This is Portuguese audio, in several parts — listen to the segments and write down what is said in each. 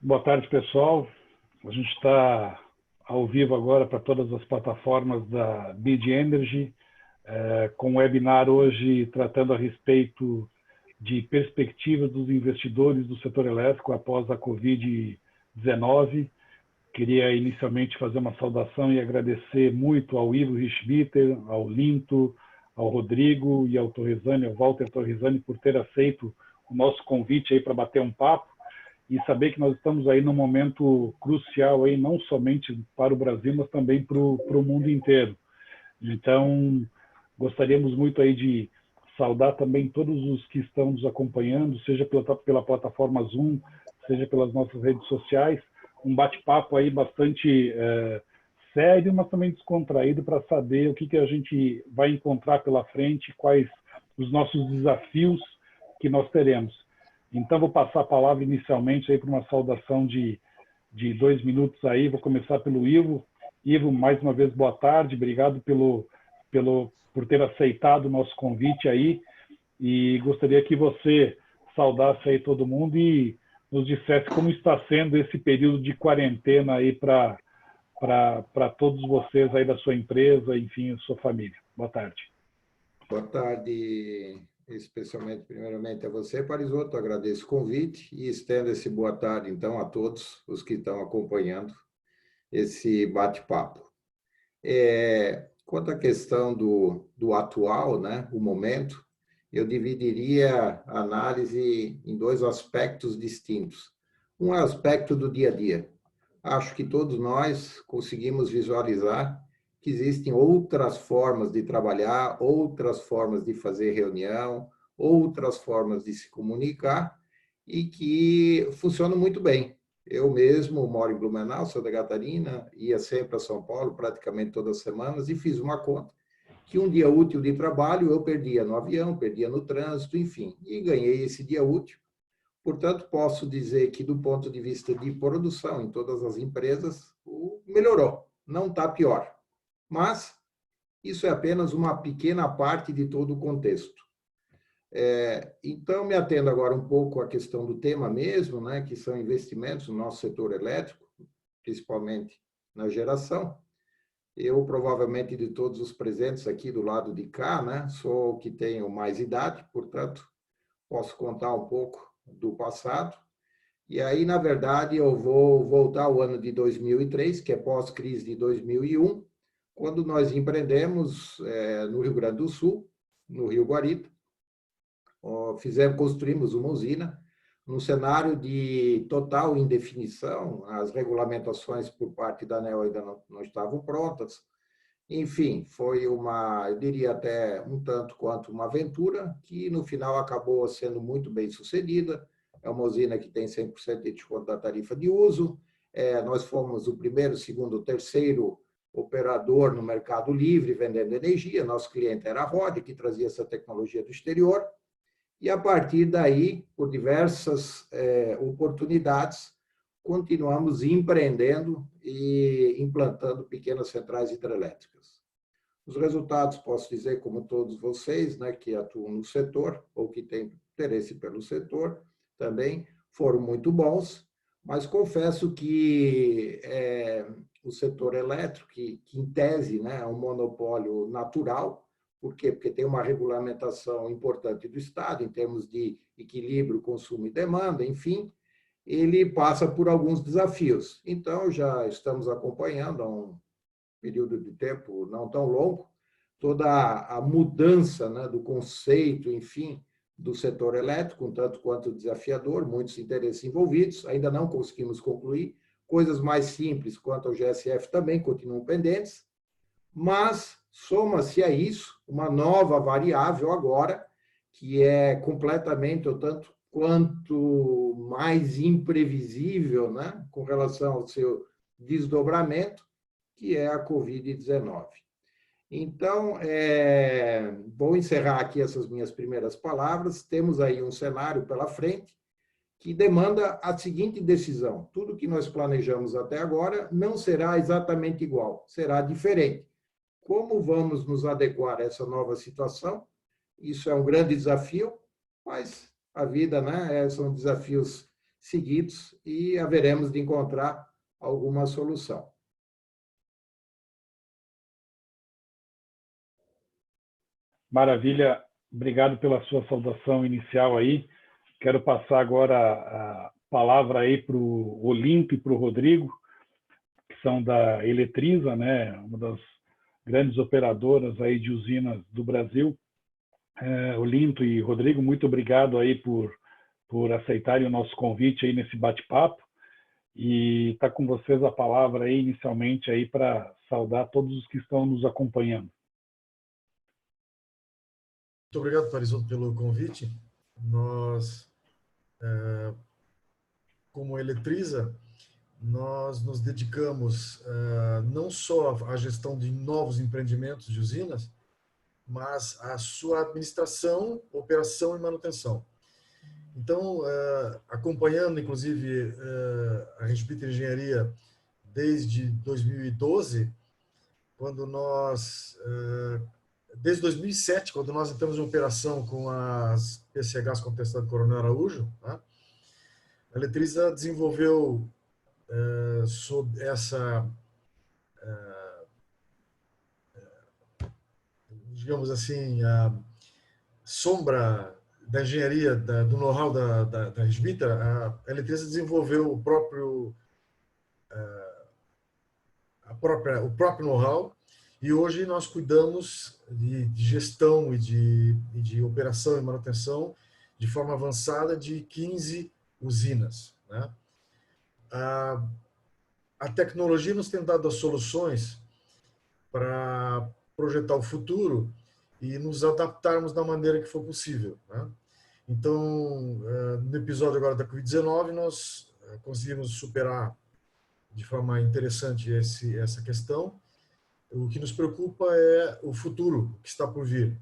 Boa tarde, pessoal. A gente está ao vivo agora para todas as plataformas da BID Energy, com um webinar hoje tratando a respeito de perspectivas dos investidores do setor elétrico após a Covid-19. Queria inicialmente fazer uma saudação e agradecer muito ao Ivo Richbitter, ao Linto, ao Rodrigo e ao Torresani, ao Walter Torresani, por ter aceito o nosso convite aí para bater um papo e saber que nós estamos aí num momento crucial aí, não somente para o Brasil, mas também para o mundo inteiro. Então, gostaríamos muito aí de saudar também todos os que estão nos acompanhando, seja pela plataforma Zoom, seja pelas nossas redes sociais, um bate-papo aí bastante sério, mas também descontraído para saber o que a gente vai encontrar pela frente, quais os nossos desafios que nós teremos. Então, vou passar a palavra inicialmente aí para uma saudação de 2 minutos aí. Vou começar pelo Ivo. Ivo, mais uma vez, boa tarde. Obrigado por ter aceitado o nosso convite aí. E gostaria que você saudasse aí todo mundo e nos dissesse como está sendo esse período de quarentena aí para todos vocês aí da sua empresa, enfim, a sua família. Boa tarde. Boa tarde, especialmente, primeiramente, a você, Parisotto. Agradeço o convite e estendo esse boa tarde, então, a todos os que estão acompanhando esse bate-papo. Quanto à questão do atual, né, o momento, eu dividiria a análise em 2 aspectos distintos. Um é o aspecto do dia a dia. Acho que todos nós conseguimos visualizar que existem outras formas de trabalhar, outras formas de fazer reunião, outras formas de se comunicar e que funcionam muito bem. Eu mesmo moro em Blumenau, Santa Catarina, ia sempre a São Paulo praticamente todas as semanas e fiz uma conta que um dia útil de trabalho eu perdia no avião, perdia no trânsito, enfim, e ganhei esse dia útil. Portanto, posso dizer que do ponto de vista de produção em todas as empresas, melhorou, não está pior. Mas isso é apenas uma pequena parte de todo o contexto. Então, me atendo agora um pouco à questão do tema mesmo, né, que são investimentos no nosso setor elétrico, principalmente na geração. Eu, provavelmente, de todos os presentes aqui do lado de cá, né, sou o que tenho mais idade, portanto, posso contar um pouco do passado. E aí, na verdade, eu vou voltar ao ano de 2003, que é pós-crise de 2001, quando nós empreendemos no Rio Grande do Sul, no Rio Guarita, construímos uma usina num cenário de total indefinição, as regulamentações por parte da ANEEL ainda não estavam prontas. Enfim, foi eu diria até um tanto quanto uma aventura, que no final acabou sendo muito bem sucedida. É uma usina que tem 100% de desconto da tarifa de uso. Nós fomos o primeiro, segundo, terceiro operador no mercado livre vendendo energia. Nosso cliente era a ROD, que trazia essa tecnologia do exterior. E, a partir daí, por diversas oportunidades, continuamos empreendendo e implantando pequenas centrais hidrelétricas. Os resultados, posso dizer, como todos vocês, né, que atuam no setor ou que têm interesse pelo setor, também foram muito bons, mas confesso que o setor elétrico, que em tese, né, é um monopólio natural. Por quê? Porque tem uma regulamentação importante do Estado, em termos de equilíbrio, consumo e demanda, enfim, ele passa por alguns desafios. Então, já estamos acompanhando há um período de tempo não tão longo, toda a mudança, né, do conceito, enfim, do setor elétrico, um tanto quanto desafiador, muitos interesses envolvidos, ainda não conseguimos concluir. Coisas mais simples quanto ao GSF também continuam pendentes, mas soma-se a isso uma nova variável agora, que é completamente, ou tanto quanto mais imprevisível, né, com relação ao seu desdobramento, que é a Covid-19. Então, vou encerrar aqui essas minhas primeiras palavras. Temos aí um cenário pela frente que demanda a seguinte decisão: tudo que nós planejamos até agora não será exatamente igual, será diferente. Como vamos nos adequar a essa nova situação? Isso é um grande desafio, mas a vida, né, são desafios seguidos e haveremos de encontrar alguma solução. Maravilha, obrigado pela sua saudação inicial aí. Quero passar agora a palavra aí para o Olinto e para o Rodrigo, que são da Eletrisa, né? Uma das grandes operadoras aí de usinas do Brasil. Olinto e Rodrigo, muito obrigado aí por aceitarem o nosso convite aí nesse bate-papo. E está com vocês a palavra aí inicialmente aí para saudar todos os que estão nos acompanhando. Muito obrigado, Parisoto, pelo convite. Nós, como Eletrisa, nós nos dedicamos não só à gestão de novos empreendimentos de usinas, mas à sua administração, operação e manutenção. Então, acompanhando, inclusive, a Respiter Engenharia desde 2012, quando nós... Desde 2007, quando nós entramos em operação com as PCHs contestadas do Coronel Araújo, né, a Eletrisa desenvolveu sob essa, digamos assim, a sombra da engenharia, do know-how da Respiter, a Eletrisa desenvolveu o próprio know-how. E hoje nós cuidamos de gestão e de operação e manutenção de forma avançada de 15 usinas, né? A tecnologia nos tem dado as soluções para projetar o futuro e nos adaptarmos da maneira que for possível, né? Então, no episódio agora da Covid-19, nós conseguimos superar de forma interessante essa questão. O que nos preocupa é o futuro que está por vir.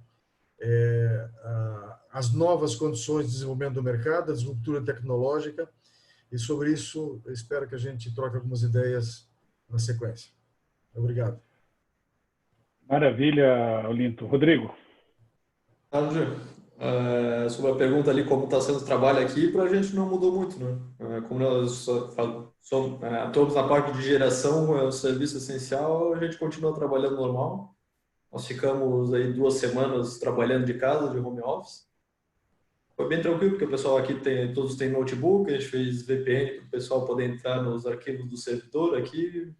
As novas condições de desenvolvimento do mercado, a disruptura tecnológica, e sobre isso eu espero que a gente troque algumas ideias na sequência. Obrigado. Maravilha, Olinto. Rodrigo. Sobre a pergunta ali, como está sendo o trabalho aqui, para a gente não mudou muito, né? Como nós atuamos na parte de geração, é um serviço essencial, a gente continua trabalhando normal. Nós ficamos aí 2 semanas trabalhando de casa, de home office. Foi bem tranquilo, porque o pessoal aqui todos têm notebook, a gente fez VPN para o pessoal poder entrar nos arquivos do servidor aqui.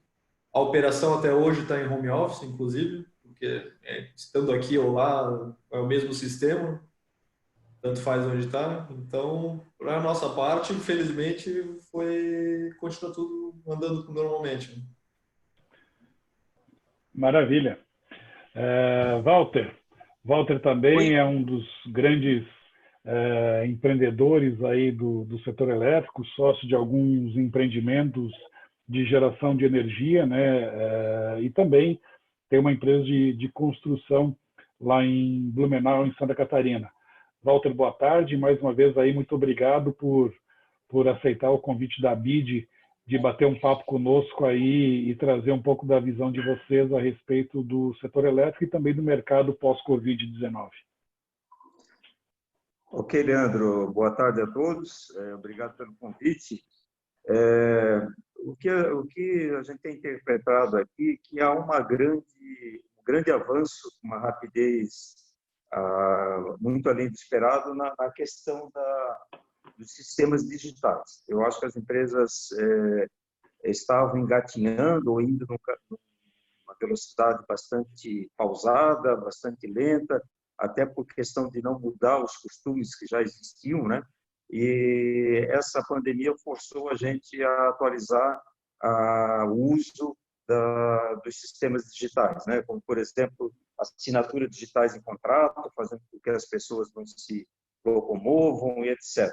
A operação até hoje está em home office, inclusive, porque estando aqui ou lá é o mesmo sistema, tanto faz onde está. Então, para a nossa parte, infelizmente, continua tudo andando normalmente. Maravilha. Walter também Oi. é um dos grandes empreendedores aí do setor elétrico, sócio de alguns empreendimentos de geração de energia, né? E também tem uma empresa de construção lá em Blumenau, em Santa Catarina. Walter, boa tarde. Mais uma vez aí, muito obrigado por aceitar o convite da BID de bater um papo conosco aí e trazer um pouco da visão de vocês a respeito do setor elétrico e também do mercado pós-Covid-19. Ok, Leandro. Boa tarde a todos. Obrigado pelo convite. O que a gente tem interpretado aqui é que há um grande avanço, uma rapidez muito além do esperado na questão dos sistemas digitais. Eu acho que as empresas estavam engatinhando ou indo numa velocidade bastante pausada, bastante lenta, até por questão de não mudar os costumes que já existiam, né? E essa pandemia forçou a gente a atualizar o uso dos sistemas digitais, né? Como, por exemplo, assinaturas digitais em contrato, fazendo com que as pessoas não se locomovam e etc.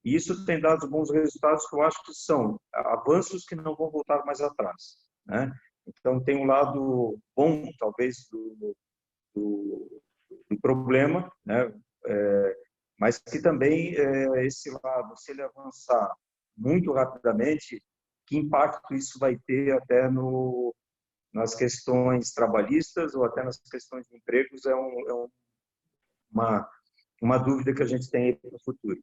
E isso tem dado bons resultados que eu acho que são avanços que não vão voltar mais atrás, né? Então, tem um lado bom, talvez, do problema, né? Mas que também esse lado, se ele avançar muito rapidamente, que impacto isso vai ter até nas questões trabalhistas ou até nas questões de empregos, uma dúvida que a gente tem para o futuro.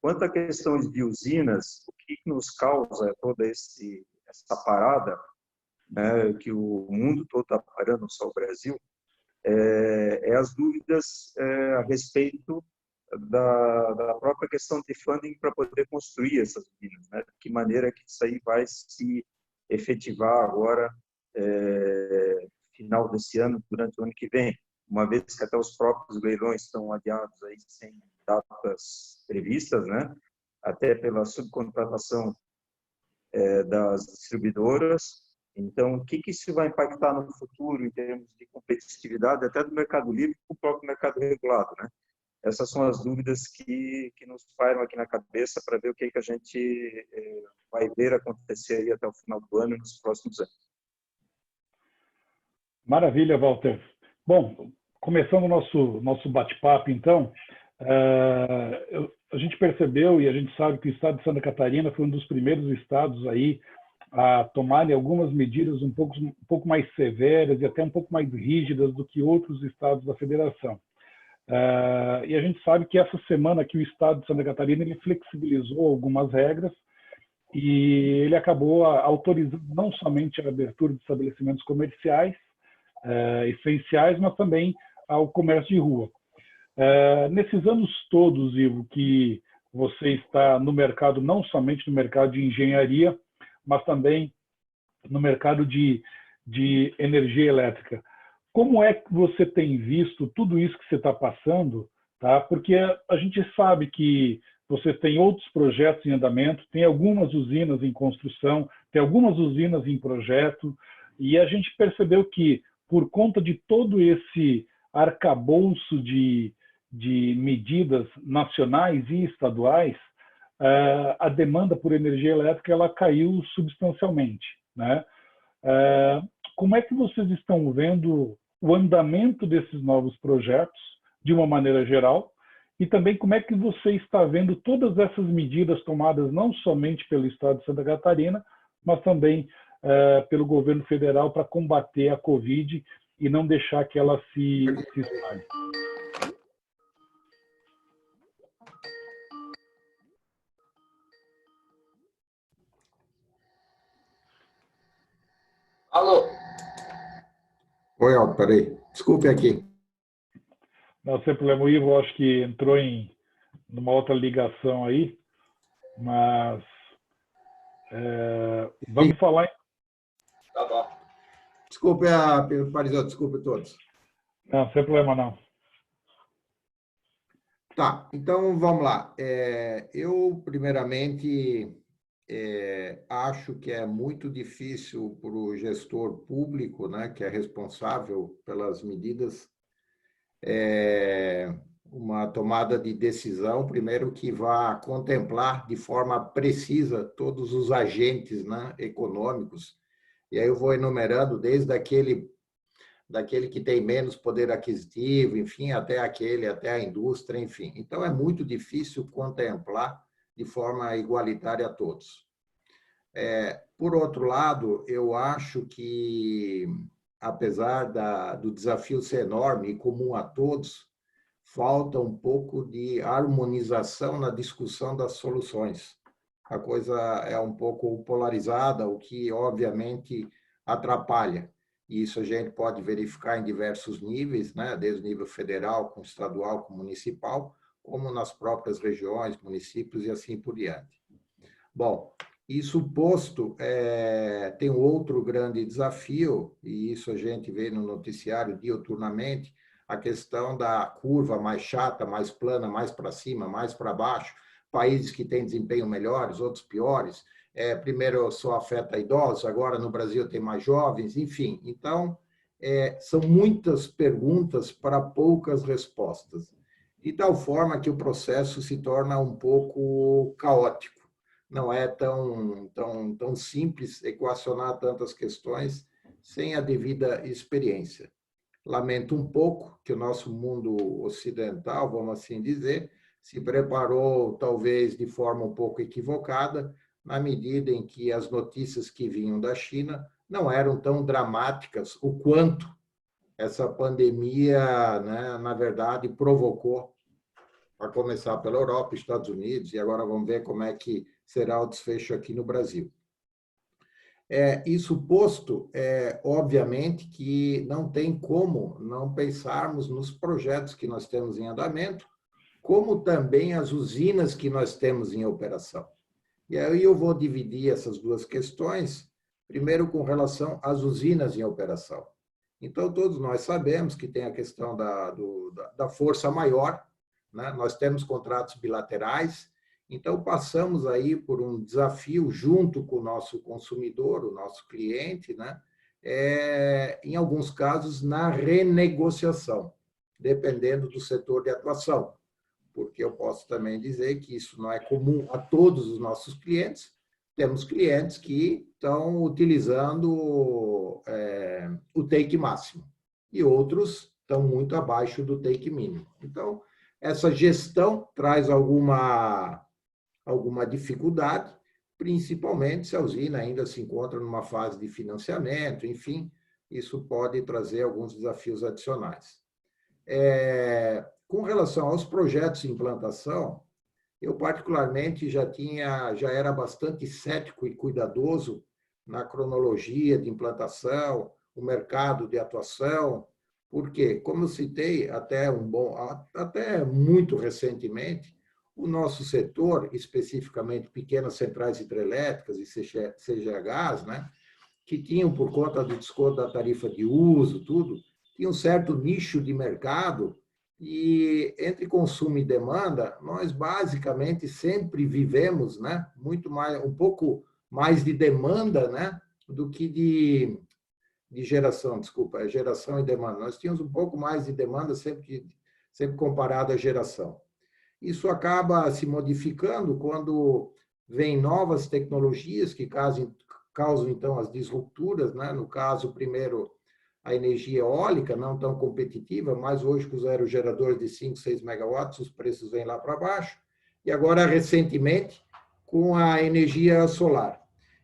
Quanto à questão de usinas, o que nos causa toda essa parada, né, que o mundo todo está parando, não só o Brasil, é as dúvidas a respeito da própria questão de funding para poder construir essas usinas, né? De que maneira que isso aí vai se efetivar agora, final desse ano, durante o ano que vem, uma vez que até os próprios leilões estão adiados aí sem datas previstas, né? Até pela subcontratação das distribuidoras. Então, o que isso vai impactar no futuro em termos de competitividade, até do mercado livre com o próprio mercado regulado, né? Essas são as dúvidas que nos pairam aqui na cabeça para ver o que a gente vai ver acontecer aí até o final do ano e nos próximos anos. Maravilha, Walter. Bom, começando o nosso bate-papo, então, a gente percebeu e a gente sabe que o estado de Santa Catarina foi um dos primeiros estados aí a tomarem algumas medidas um pouco mais severas e até um pouco mais rígidas do que outros estados da federação. E a gente sabe que essa semana aqui o estado de Santa Catarina ele flexibilizou algumas regras e ele acabou autorizando não somente a abertura de estabelecimentos comerciais essenciais, mas também ao comércio de rua. Nesses anos todos, Ivo, que você está no mercado, não somente no mercado de engenharia, mas também no mercado de energia elétrica, como é que você tem visto tudo isso que você está passando? Tá? Porque a gente sabe que você tem outros projetos em andamento, tem algumas usinas em construção, tem algumas usinas em projeto, e a gente percebeu que, por conta de todo esse arcabouço de medidas nacionais e estaduais, a demanda por energia elétrica ela caiu substancialmente, né? Como é que vocês estão vendo o andamento desses novos projetos, de uma maneira geral, e também como é que você está vendo todas essas medidas tomadas não somente pelo Estado de Santa Catarina, mas também pelo governo federal para combater a Covid e não deixar que ela se espalhe? Alô? Oi, Aldo, peraí. Desculpe aqui. Não, sem problema, o Ivo acho que entrou numa outra ligação aí, mas vamos falar. Tá bom. Desculpe, Parisotto, desculpe a todos. Não, sem problema não. Tá, então vamos lá. Eu, primeiramente, acho que é muito difícil para o gestor público, né, que é responsável pelas medidas, uma tomada de decisão, primeiro que vá contemplar de forma precisa todos os agentes, né, econômicos. E aí eu vou enumerando desde daquele que tem menos poder aquisitivo, enfim, até a indústria, enfim. Então, é muito difícil contemplar de forma igualitária a todos. Por outro lado, eu acho que, apesar do desafio ser enorme e comum a todos, falta um pouco de harmonização na discussão das soluções. A coisa é um pouco polarizada, o que, obviamente, atrapalha. E isso a gente pode verificar em diversos níveis, né? Desde o nível federal, com estadual, com municipal, como nas próprias regiões, municípios e assim por diante. Bom, isso posto, tem outro grande desafio, e isso a gente vê no noticiário diuturnamente, a questão da curva mais chata, mais plana, mais para cima, mais para baixo, países que têm desempenho melhores, outros piores. Primeiro só afeta idosos, agora no Brasil tem mais jovens, enfim. Então, são muitas perguntas para poucas respostas, de tal forma que o processo se torna um pouco caótico. Não é tão simples equacionar tantas questões sem a devida experiência. Lamento um pouco que o nosso mundo ocidental, vamos assim dizer, se preparou talvez de forma um pouco equivocada, na medida em que as notícias que vinham da China não eram tão dramáticas o quanto essa pandemia, né, na verdade, provocou a começar pela Europa, Estados Unidos, e agora vamos ver como é que será o desfecho aqui no Brasil. Isso posto, obviamente que não tem como não pensarmos nos projetos que nós temos em andamento, como também as usinas que nós temos em operação. E aí eu vou dividir essas duas questões, primeiro com relação às usinas em operação. Então, todos nós sabemos que tem a questão da força maior, né? Nós temos contratos bilaterais, então passamos aí por um desafio junto com o nosso consumidor, o nosso cliente, né? Em alguns casos, na renegociação, dependendo do setor de atuação, porque eu posso também dizer que isso não é comum a todos os nossos clientes. Temos clientes que estão utilizando o take máximo e outros estão muito abaixo do take mínimo. Então, essa gestão traz alguma dificuldade, principalmente se a usina ainda se encontra numa fase de financiamento, enfim, isso pode trazer alguns desafios adicionais. Com relação aos projetos de implantação, eu particularmente já era bastante cético e cuidadoso na cronologia de implantação, o mercado de atuação, porque, como eu citei até muito recentemente, o nosso setor, especificamente pequenas centrais hidrelétricas e CGHs, né, que tinham, por conta do desconto da tarifa de uso, tudo, tinha um certo nicho de mercado, e entre consumo e demanda, nós basicamente sempre vivemos, né, um pouco mais de demanda, né, do que de geração, desculpa, geração e demanda. Nós tínhamos um pouco mais de demanda sempre comparado à geração. Isso acaba se modificando quando vem novas tecnologias que causam então as disrupturas, né? No caso, primeiro, a energia eólica, não tão competitiva, mas hoje com os aerogeradores de 5, 6 megawatts, os preços vêm lá para baixo, e agora, recentemente, com a energia solar.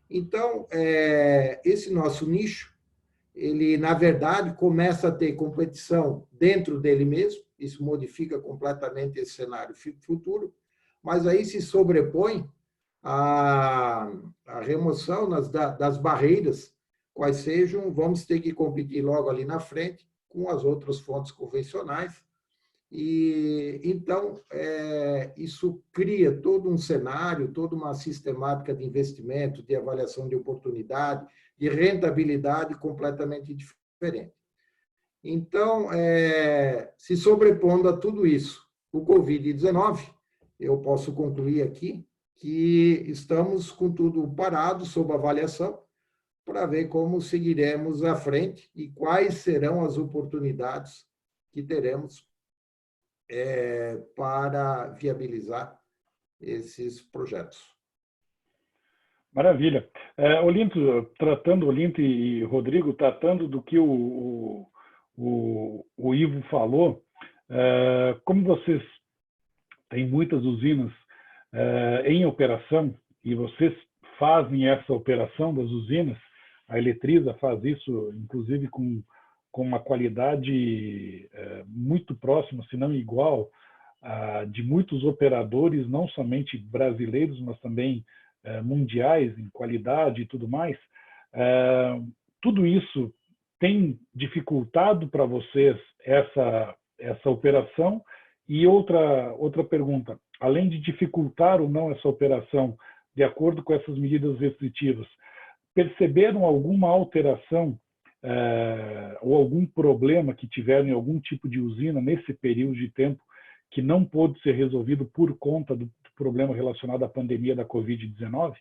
Então, esse nosso nicho, ele, na verdade, começa a ter competição dentro dele mesmo, isso modifica completamente esse cenário futuro, mas aí se sobrepõe a remoção das barreiras, quais sejam, vamos ter que competir logo ali na frente com as outras fontes convencionais. E então, isso cria todo um cenário, toda uma sistemática de investimento, de avaliação de oportunidade, de rentabilidade completamente diferente. Então, se sobrepondo a tudo isso, o Covid-19, eu posso concluir aqui que estamos com tudo parado, sob avaliação, para ver como seguiremos à frente e quais serão as oportunidades que teremos para viabilizar esses projetos. Maravilha. Olinto e Rodrigo, tratando do que o Ivo falou, como vocês têm muitas usinas em operação e vocês fazem essa operação das usinas, a Eletrisa faz isso, inclusive, com uma qualidade muito próxima, se não igual, de muitos operadores, não somente brasileiros, mas também mundiais em qualidade e tudo mais. Tudo isso tem dificultado para vocês essa operação? E outra pergunta, além de dificultar ou não essa operação, de acordo com essas medidas restritivas, perceberam alguma alteração ou algum problema que tiveram em algum tipo de usina nesse período de tempo que não pôde ser resolvido por conta do problema relacionado à pandemia da Covid-19?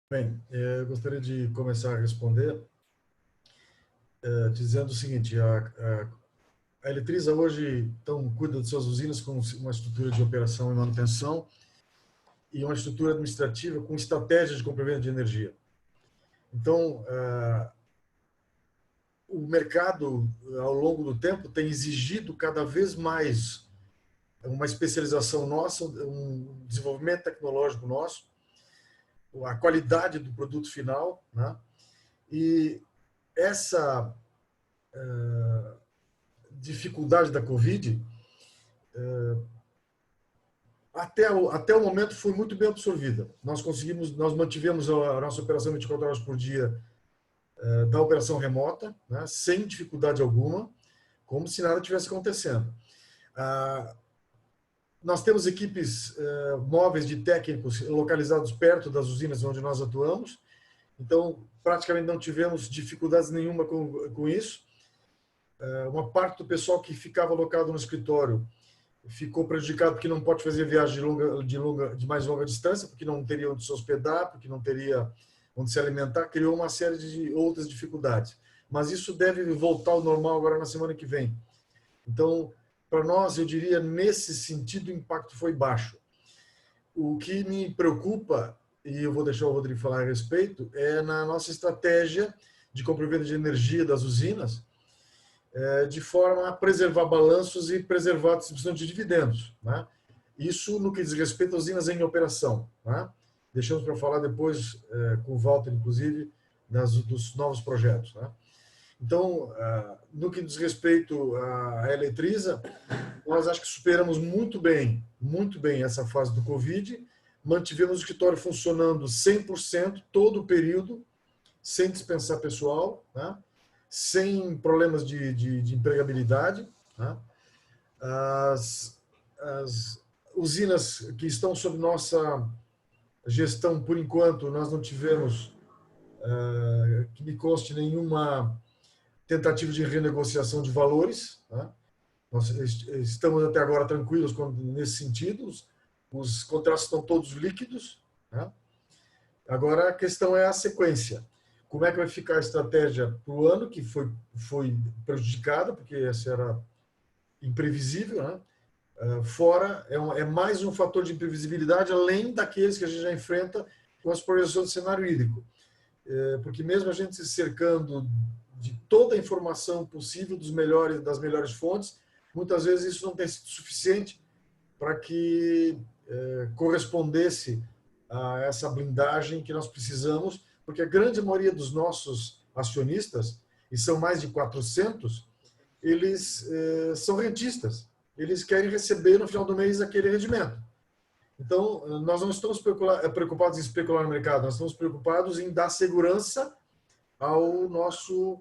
Bem, eu gostaria de começar a responder dizendo o seguinte: a Eletrisa hoje cuida de suas usinas com uma estrutura de operação e manutenção e uma estrutura administrativa com estratégia de compra e venda de energia. Então, o mercado, ao longo do tempo, tem exigido cada vez mais uma especialização nossa, um desenvolvimento tecnológico nosso, a qualidade do produto final, né? E essa dificuldade da Covid até o momento foi muito bem absorvida. Nós mantivemos a nossa operação 24 horas por dia da operação remota, né, sem dificuldade alguma, como se nada tivesse acontecendo. Nós temos equipes móveis de técnicos localizados perto das usinas onde nós atuamos, então praticamente não tivemos dificuldades nenhuma com isso. Uma parte do pessoal que ficava alocado no escritório ficou prejudicado porque não pode fazer viagem de mais longa distância, porque não teria onde se hospedar, porque não teria onde se alimentar, criou uma série de outras dificuldades. Mas isso deve voltar ao normal agora na semana que vem. Então, para nós, eu diria, nesse sentido, o impacto foi baixo. O que me preocupa, e eu vou deixar o Rodrigo falar a respeito, é na nossa estratégia de compra e venda de energia das usinas, de forma a preservar balanços e preservar a distribuição de dividendos, né? Isso no que diz respeito às usinas em operação, né? Deixamos para falar depois com o Walter, inclusive, dos novos projetos, né? Então, no que diz respeito à Eletrisa, nós acho que superamos muito bem essa fase do Covid, mantivemos o escritório funcionando 100% todo o período, sem dispensar pessoal, né? Sem problemas de empregabilidade, né? As usinas que estão sob nossa gestão, por enquanto, nós não tivemos, que me conste, nenhuma tentativa de renegociação de valores, né? Nós estamos até agora tranquilos nesse sentido, os contratos estão todos líquidos, né? Agora a questão é a sequência. Como é que vai ficar a estratégia para o ano, que foi prejudicada, porque essa era imprevisível, né? Fora, é mais um fator de imprevisibilidade, além daqueles que a gente já enfrenta com as projeções do cenário hídrico. Porque mesmo a gente se cercando de toda a informação possível das melhores fontes, muitas vezes isso não tem sido suficiente para que correspondesse a essa blindagem que nós precisamos, porque a grande maioria dos nossos acionistas, e são mais de 400, eles são rentistas. Eles querem receber no final do mês aquele rendimento. Então, nós não estamos preocupados em especular no mercado, nós estamos preocupados em dar segurança ao nosso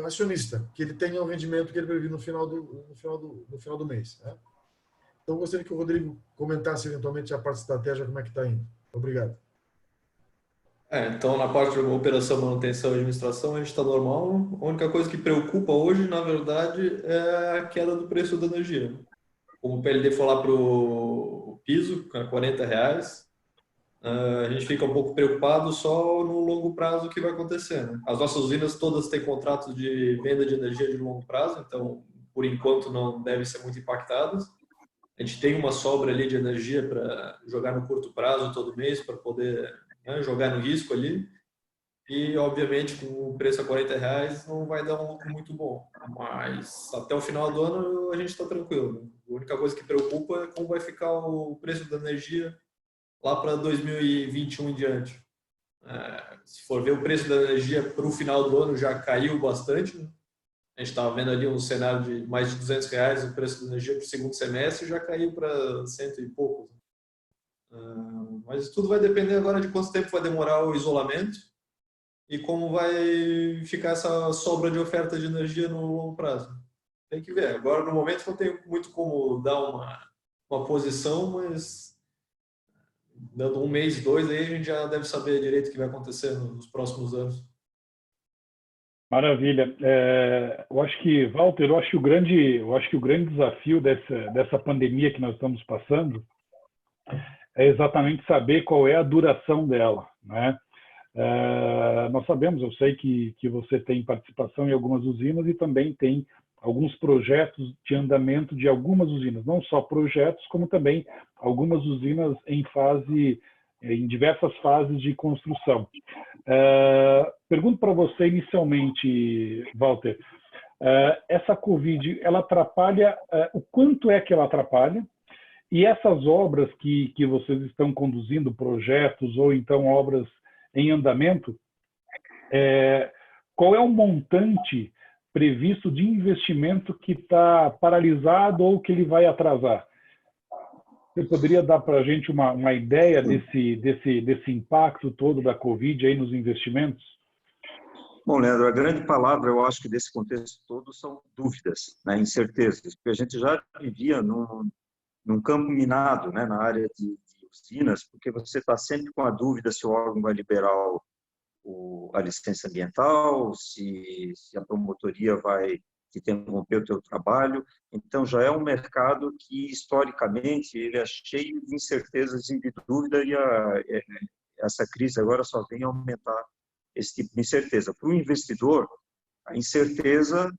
acionista, que ele tenha o rendimento que ele previu no final do mês, né? Então, gostaria que o Rodrigo comentasse eventualmente a parte de estratégia, como é que está indo. Obrigado. Então, na parte de operação, manutenção e administração, a gente está normal. A única coisa que preocupa hoje, na verdade, é a queda do preço da energia. Como o PLD foi lá para o piso, R$40, a gente fica um pouco preocupado só no longo prazo o que vai acontecer, né? As nossas usinas todas têm contratos de venda de energia de longo prazo, então, por enquanto, não devem ser muito impactadas. A gente tem uma sobra ali de energia para jogar no curto prazo todo mês, para poder, né, jogar no risco ali. E, obviamente, com o preço a R$40 não vai dar um lucro muito bom. Mas até o final do ano a gente está tranquilo, né? A única coisa que preocupa é como vai ficar o preço da energia lá para 2021 em diante. Se for ver, o preço da energia para o final do ano já caiu bastante, né? A gente estava vendo ali um cenário de mais de R$200 o preço da energia para o segundo semestre, já caiu para 100 e poucos. Mas tudo vai depender agora de quanto tempo vai demorar o isolamento e como vai ficar essa sobra de oferta de energia no longo prazo. Tem que ver. Agora, no momento, não tem muito como dar uma posição, mas dando um mês, dois, aí a gente já deve saber direito o que vai acontecer nos próximos anos. Maravilha. Eu acho que, Walter, eu acho que o grande desafio dessa pandemia que nós estamos passando é exatamente saber qual é a duração dela, né? Nós sabemos, eu sei que você tem participação em algumas usinas e também tem alguns projetos de andamento de algumas usinas, não só projetos, como também algumas usinas em diversas fases de construção. Pergunto para você inicialmente, Walter, essa Covid, ela atrapalha, o quanto é que ela atrapalha? E essas obras que vocês estão conduzindo, projetos ou então obras em andamento, qual é o montante previsto de investimento que está paralisado ou que ele vai atrasar? Você poderia dar para a gente uma ideia desse impacto todo da Covid aí nos investimentos? Bom, Leandro, a grande palavra, eu acho que desse contexto todo são dúvidas, né, incertezas, porque a gente já vivia num campo minado, né, na área de usinas, porque você está sempre com a dúvida se o órgão vai liberar a licença ambiental, se a promotoria vai interromper o teu trabalho. Então, já é um mercado que, historicamente, ele é cheio de incertezas e de dúvida, e essa crise agora só vem aumentar esse tipo de incerteza. Para o investidor, a incerteza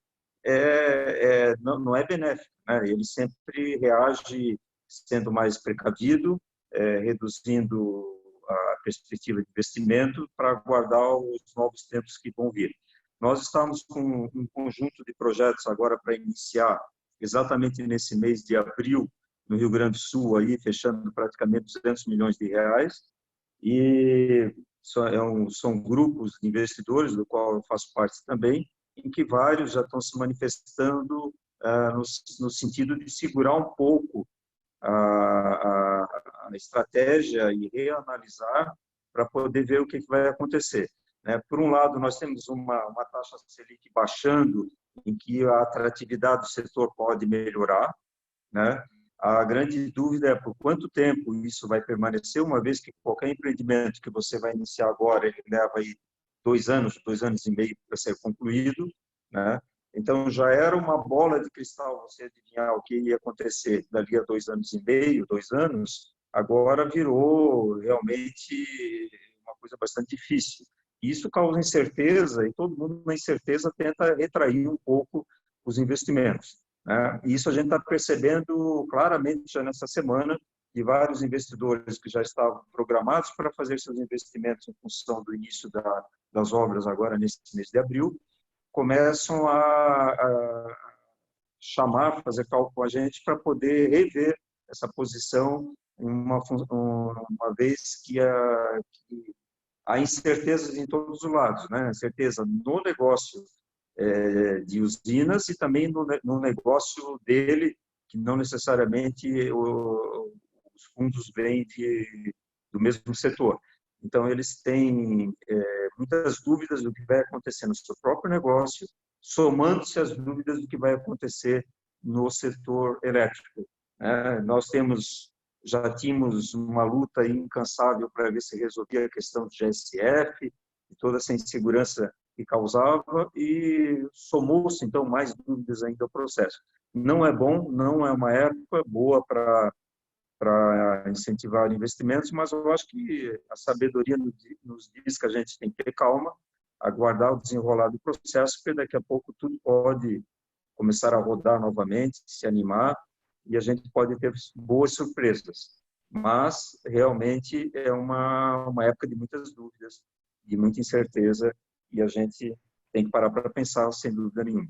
não é benéfica, né? Ele sempre reage sendo mais precavido, reduzindo a perspectiva de investimento para aguardar os novos tempos que vão vir. Nós estamos com um conjunto de projetos agora para iniciar exatamente nesse mês de abril, no Rio Grande do Sul, aí, fechando praticamente 200 milhões de reais, e são grupos de investidores, do qual eu faço parte também, em que vários já estão se manifestando no sentido de segurar um pouco a estratégia e reanalisar para poder ver o que vai acontecer. Por um lado, nós temos uma taxa Selic baixando, em que a atratividade do setor pode melhorar, né? A grande dúvida é por quanto tempo isso vai permanecer, uma vez que qualquer empreendimento que você vai iniciar agora, ele leva aí 2 anos e meio para ser concluído, né? Então, já era uma bola de cristal você adivinhar o que ia acontecer dali a 2 anos e meio, 2 anos, agora virou realmente uma coisa bastante difícil. Isso causa incerteza e todo mundo, na incerteza, tenta retrair um pouco os investimentos, né? E isso a gente está percebendo claramente já nessa semana, de vários investidores que já estavam programados para fazer seus investimentos em função do início das obras agora nesse mês de abril, começam a chamar, fazer cálculo com a gente para poder rever essa posição, uma vez que há incertezas em todos os lados, né? Incerteza no negócio de usinas e também no negócio dele, que não necessariamente os fundos vêm do mesmo setor. Então, eles têm muitas dúvidas do que vai acontecer no seu próprio negócio, somando-se às dúvidas do que vai acontecer no setor elétrico. Nós já tínhamos uma luta incansável para ver se resolvia a questão do GSF e toda essa insegurança que causava, e somou-se, então, mais dúvidas ainda ao processo. Não é bom, não é uma época boa para incentivar investimentos, mas eu acho que a sabedoria nos diz que a gente tem que ter calma, aguardar o desenrolar do processo, porque daqui a pouco tudo pode começar a rodar novamente, se animar, e a gente pode ter boas surpresas. Mas, realmente, é uma época de muitas dúvidas, de muita incerteza, e a gente tem que parar para pensar, sem dúvida nenhuma.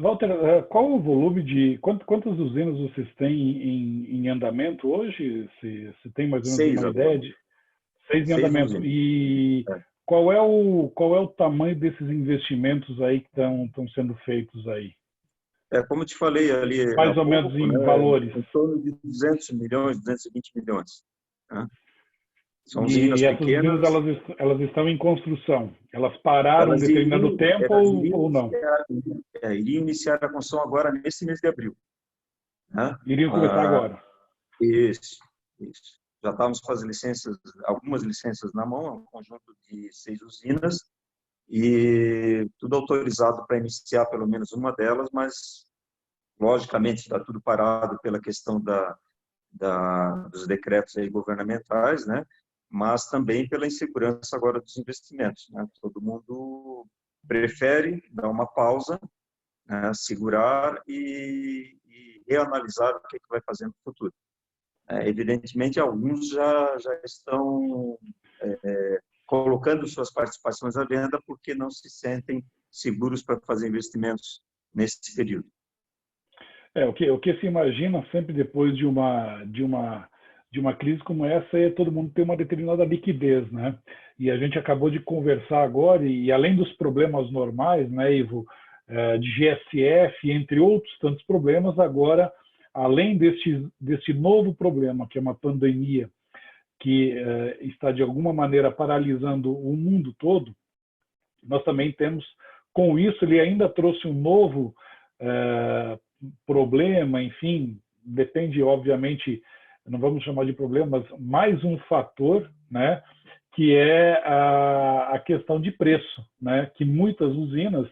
Walter, qual o volume de... Quantas usinas vocês têm em andamento hoje? Se tem mais ou menos uma ideia de... 6 em andamento. E qual é o tamanho desses investimentos aí que estão sendo feitos aí? Como eu te falei ali... Mais ou menos em valores. Em torno de 200 milhões, 220 milhões. Né? São usinas pequenas. Usinas, elas estão em construção. Elas pararam um determinado tempo ou não? Iriam iniciar a construção agora, nesse mês de abril. Né? Iriam começar agora. Isso. Já estávamos com algumas licenças na mão, um conjunto de 6 usinas, e tudo autorizado para iniciar pelo menos uma delas, mas, logicamente, está tudo parado pela questão dos decretos aí governamentais, né? Mas também pela insegurança agora dos investimentos, né? Todo mundo prefere dar uma pausa, né? Segurar e reanalisar o que vai fazer no futuro. Evidentemente, alguns já estão colocando suas participações à venda porque não se sentem seguros para fazer investimentos nesse período. O que se imagina sempre depois de uma crise como essa é todo mundo ter uma determinada liquidez, né? E a gente acabou de conversar agora, e além dos problemas normais, né, Ivo, de GSF, entre outros tantos problemas. Agora, além desse novo problema, que é uma pandemia que está, de alguma maneira, paralisando o mundo todo, nós também temos, com isso, ele ainda trouxe um novo problema, enfim, depende, obviamente, não vamos chamar de problema, mas mais um fator, né, que é a questão de preço, né, que muitas usinas,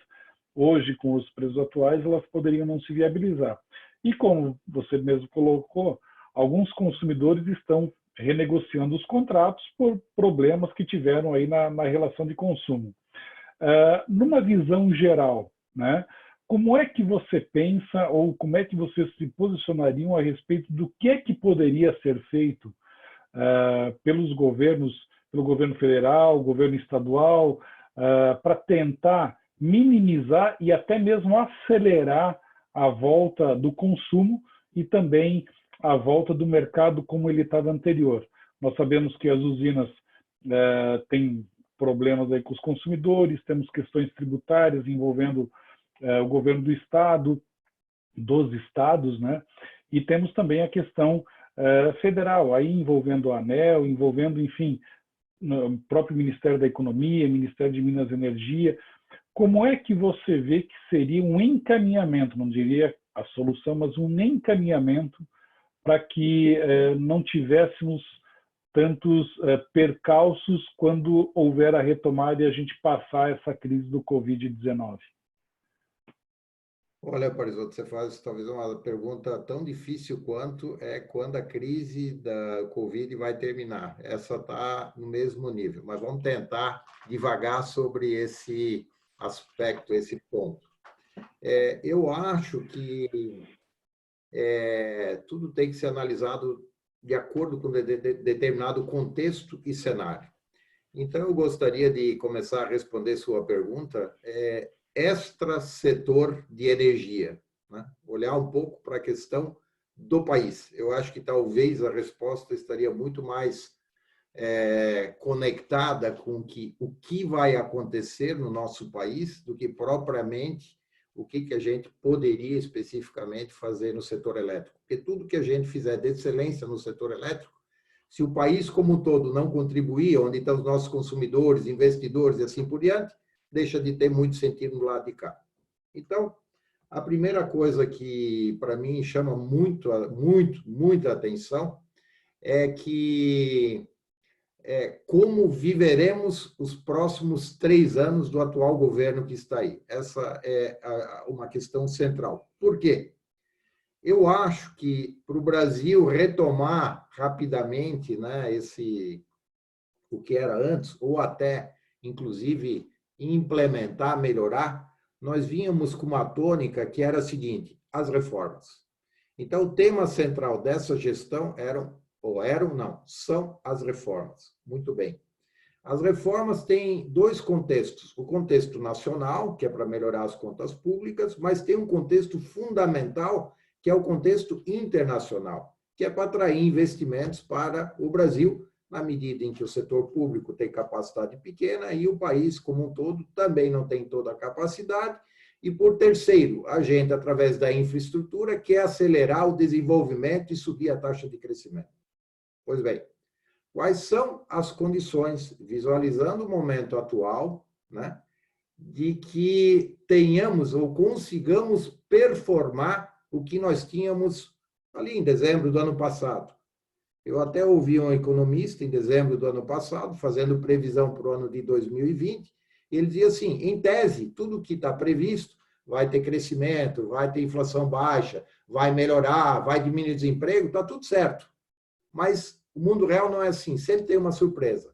hoje, com os preços atuais, elas poderiam não se viabilizar. E como você mesmo colocou, alguns consumidores estão renegociando os contratos por problemas que tiveram aí na relação de consumo. Numa visão geral, né, como é que você pensa ou como é que vocês se posicionariam a respeito do que é que poderia ser feito pelos governos, pelo governo federal, governo estadual, para tentar minimizar e até mesmo acelerar a volta do consumo e também a volta do mercado como ele estava anterior? Nós sabemos que as usinas têm problemas aí com os consumidores, temos questões tributárias envolvendo o governo do estado, dos estados, né? E temos também a questão federal, aí envolvendo a ANEEL, envolvendo, enfim, o próprio Ministério da Economia, Ministério de Minas e Energia. Como é que você vê que seria um encaminhamento, não diria a solução, mas um encaminhamento para que não tivéssemos tantos percalços quando houver a retomada e a gente passar essa crise do Covid-19? Olha, Parisotto, você faz talvez uma pergunta tão difícil quanto quando a crise da Covid vai terminar. Essa está no mesmo nível, mas vamos tentar devagar sobre esse aspecto, esse ponto. Eu acho que tudo tem que ser analisado de acordo com determinado contexto e cenário. Então, eu gostaria de começar a responder sua pergunta extra-setor de energia, né? Olhar um pouco para a questão do país. Eu acho que talvez a resposta estaria muito mais conectada com o que vai acontecer no nosso país do que propriamente o que a gente poderia especificamente fazer no setor elétrico. Porque tudo que a gente fizer de excelência no setor elétrico, se o país como um todo não contribuir, onde estão os nossos consumidores, investidores e assim por diante, deixa de ter muito sentido do lado de cá. Então, a primeira coisa que, para mim, chama muita atenção é que como viveremos os próximos 3 anos do atual governo que está aí. Essa é uma questão central. Por quê? Eu acho que para o Brasil retomar rapidamente, né, o que era antes, ou até, inclusive, implementar, melhorar, nós vínhamos com uma tônica que era a seguinte: as reformas. Então, o tema central dessa gestão são as reformas. Muito bem. As reformas têm 2 contextos. O contexto nacional, que é para melhorar as contas públicas, mas tem um contexto fundamental, que é o contexto internacional, que é para atrair investimentos para o Brasil, na medida em que o setor público tem capacidade pequena e o país como um todo também não tem toda a capacidade. E, por terceiro, a gente, através da infraestrutura, quer acelerar o desenvolvimento e subir a taxa de crescimento. Pois bem, quais são as condições, visualizando o momento atual, né, de que tenhamos ou consigamos performar o que nós tínhamos ali em dezembro do ano passado? Eu até ouvi um economista em dezembro do ano passado, fazendo previsão para o ano de 2020, e ele dizia assim: em tese, tudo que está previsto vai ter crescimento, vai ter inflação baixa, vai melhorar, vai diminuir o desemprego, está tudo certo. Mas o mundo real não é assim, sempre tem uma surpresa.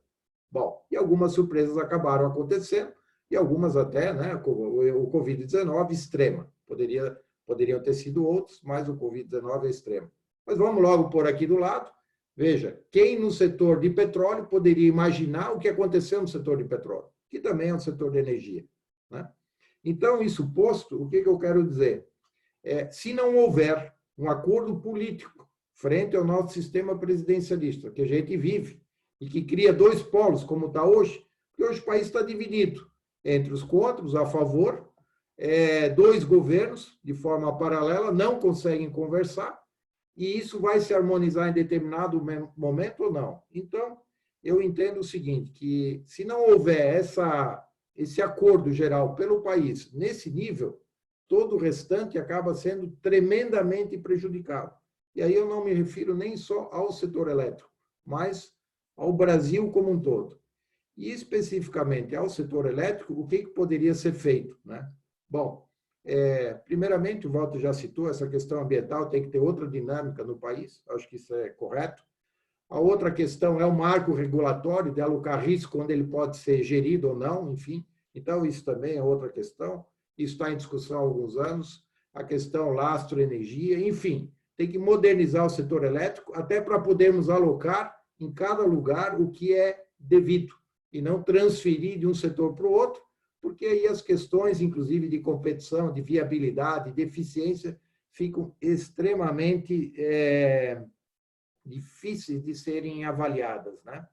Bom, e algumas surpresas acabaram acontecendo, e algumas até, né, o Covid-19 extrema. Poderiam ter sido outros, mas o Covid-19 é extremo. Mas vamos logo pôr aqui do lado. Veja, quem no setor de petróleo poderia imaginar o que aconteceu no setor de petróleo, que também é um setor de energia, né? Então, isso posto, o que eu quero dizer? Se não houver um acordo político frente ao nosso sistema presidencialista, que a gente vive, e que cria 2 polos, como está hoje, porque hoje o país está dividido entre os contra, os a favor, dois governos, de forma paralela, não conseguem conversar, e isso vai se harmonizar em determinado momento ou não. Então, eu entendo o seguinte, que se não houver esse acordo geral pelo país nesse nível, todo o restante acaba sendo tremendamente prejudicado. E aí eu não me refiro nem só ao setor elétrico, mas ao Brasil como um todo. E especificamente ao setor elétrico, o que poderia ser feito, né? Bom, primeiramente, o Walter já citou, essa questão ambiental tem que ter outra dinâmica no país, acho que isso é correto. A outra questão é o marco regulatório de alocar risco, onde ele pode ser gerido ou não, enfim. Então, isso também é outra questão. Isso está em discussão há alguns anos. A questão lastro, energia, enfim. Tem que modernizar o setor elétrico, até para podermos alocar em cada lugar o que é devido, e não transferir de um setor para o outro, porque aí as questões, inclusive, de competição, de viabilidade, de eficiência, ficam extremamente difíceis de serem avaliadas, né?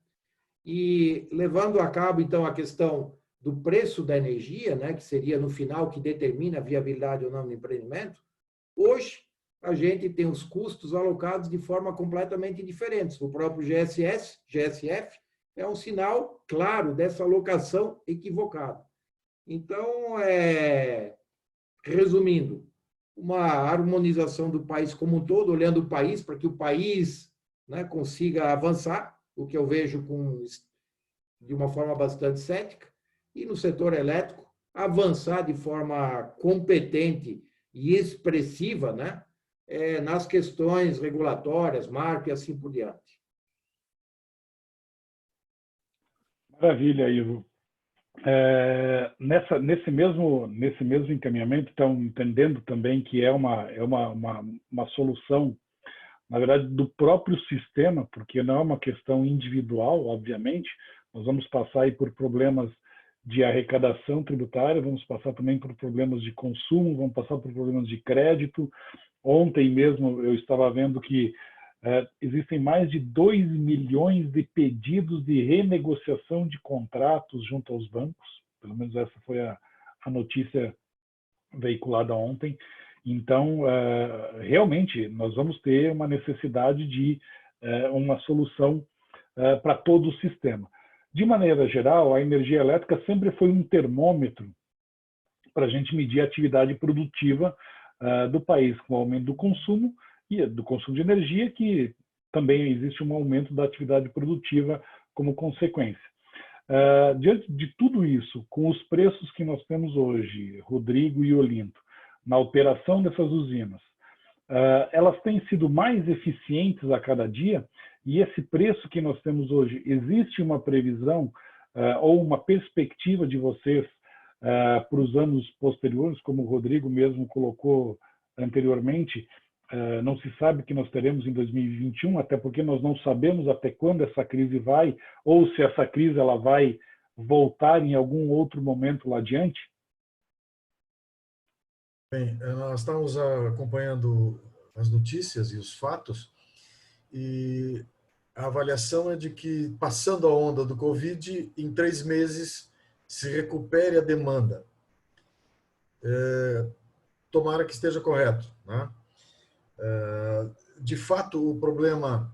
E levando a cabo, então, a questão do preço da energia, né, que seria, no final, que determina a viabilidade ou não do empreendimento, hoje a gente tem os custos alocados de forma completamente diferente. O próprio GSF, é um sinal claro dessa alocação equivocada. Então, resumindo, uma harmonização do país como um todo, olhando o país, para que o país, né, consiga avançar, o que eu vejo de uma forma bastante cética, e no setor elétrico, avançar de forma competente e expressiva, né, nas questões regulatórias, marco e assim por diante. Maravilha, Ivo. Nesse mesmo encaminhamento, estão entendendo também que é uma solução, na verdade, do próprio sistema, porque não é uma questão individual, obviamente. Nós vamos passar aí por problemas de arrecadação tributária, vamos passar também por problemas de consumo, vamos passar por problemas de crédito. Ontem mesmo eu estava vendo que existem mais de 2 milhões de pedidos de renegociação de contratos junto aos bancos, pelo menos essa foi a notícia veiculada ontem. Então, realmente, nós vamos ter uma necessidade de uma solução para todo o sistema. De maneira geral, a energia elétrica sempre foi um termômetro para a gente medir a atividade produtiva do país, com o aumento do consumo e do consumo de energia, que também existe um aumento da atividade produtiva como consequência. Diante de tudo isso, com os preços que nós temos hoje, Rodrigo e Olinto, na operação dessas usinas, elas têm sido mais eficientes a cada dia, e esse preço que nós temos hoje, existe uma previsão ou uma perspectiva de vocês para os anos posteriores, como o Rodrigo mesmo colocou anteriormente, não se sabe o que nós teremos em 2021, até porque nós não sabemos até quando essa crise vai, ou se essa crise ela vai voltar em algum outro momento lá adiante? Bem, nós estamos acompanhando as notícias e os fatos, e a avaliação é de que, passando a onda do Covid, em 3 meses se recupere a demanda. Tomara que esteja correto, né? De fato, o problema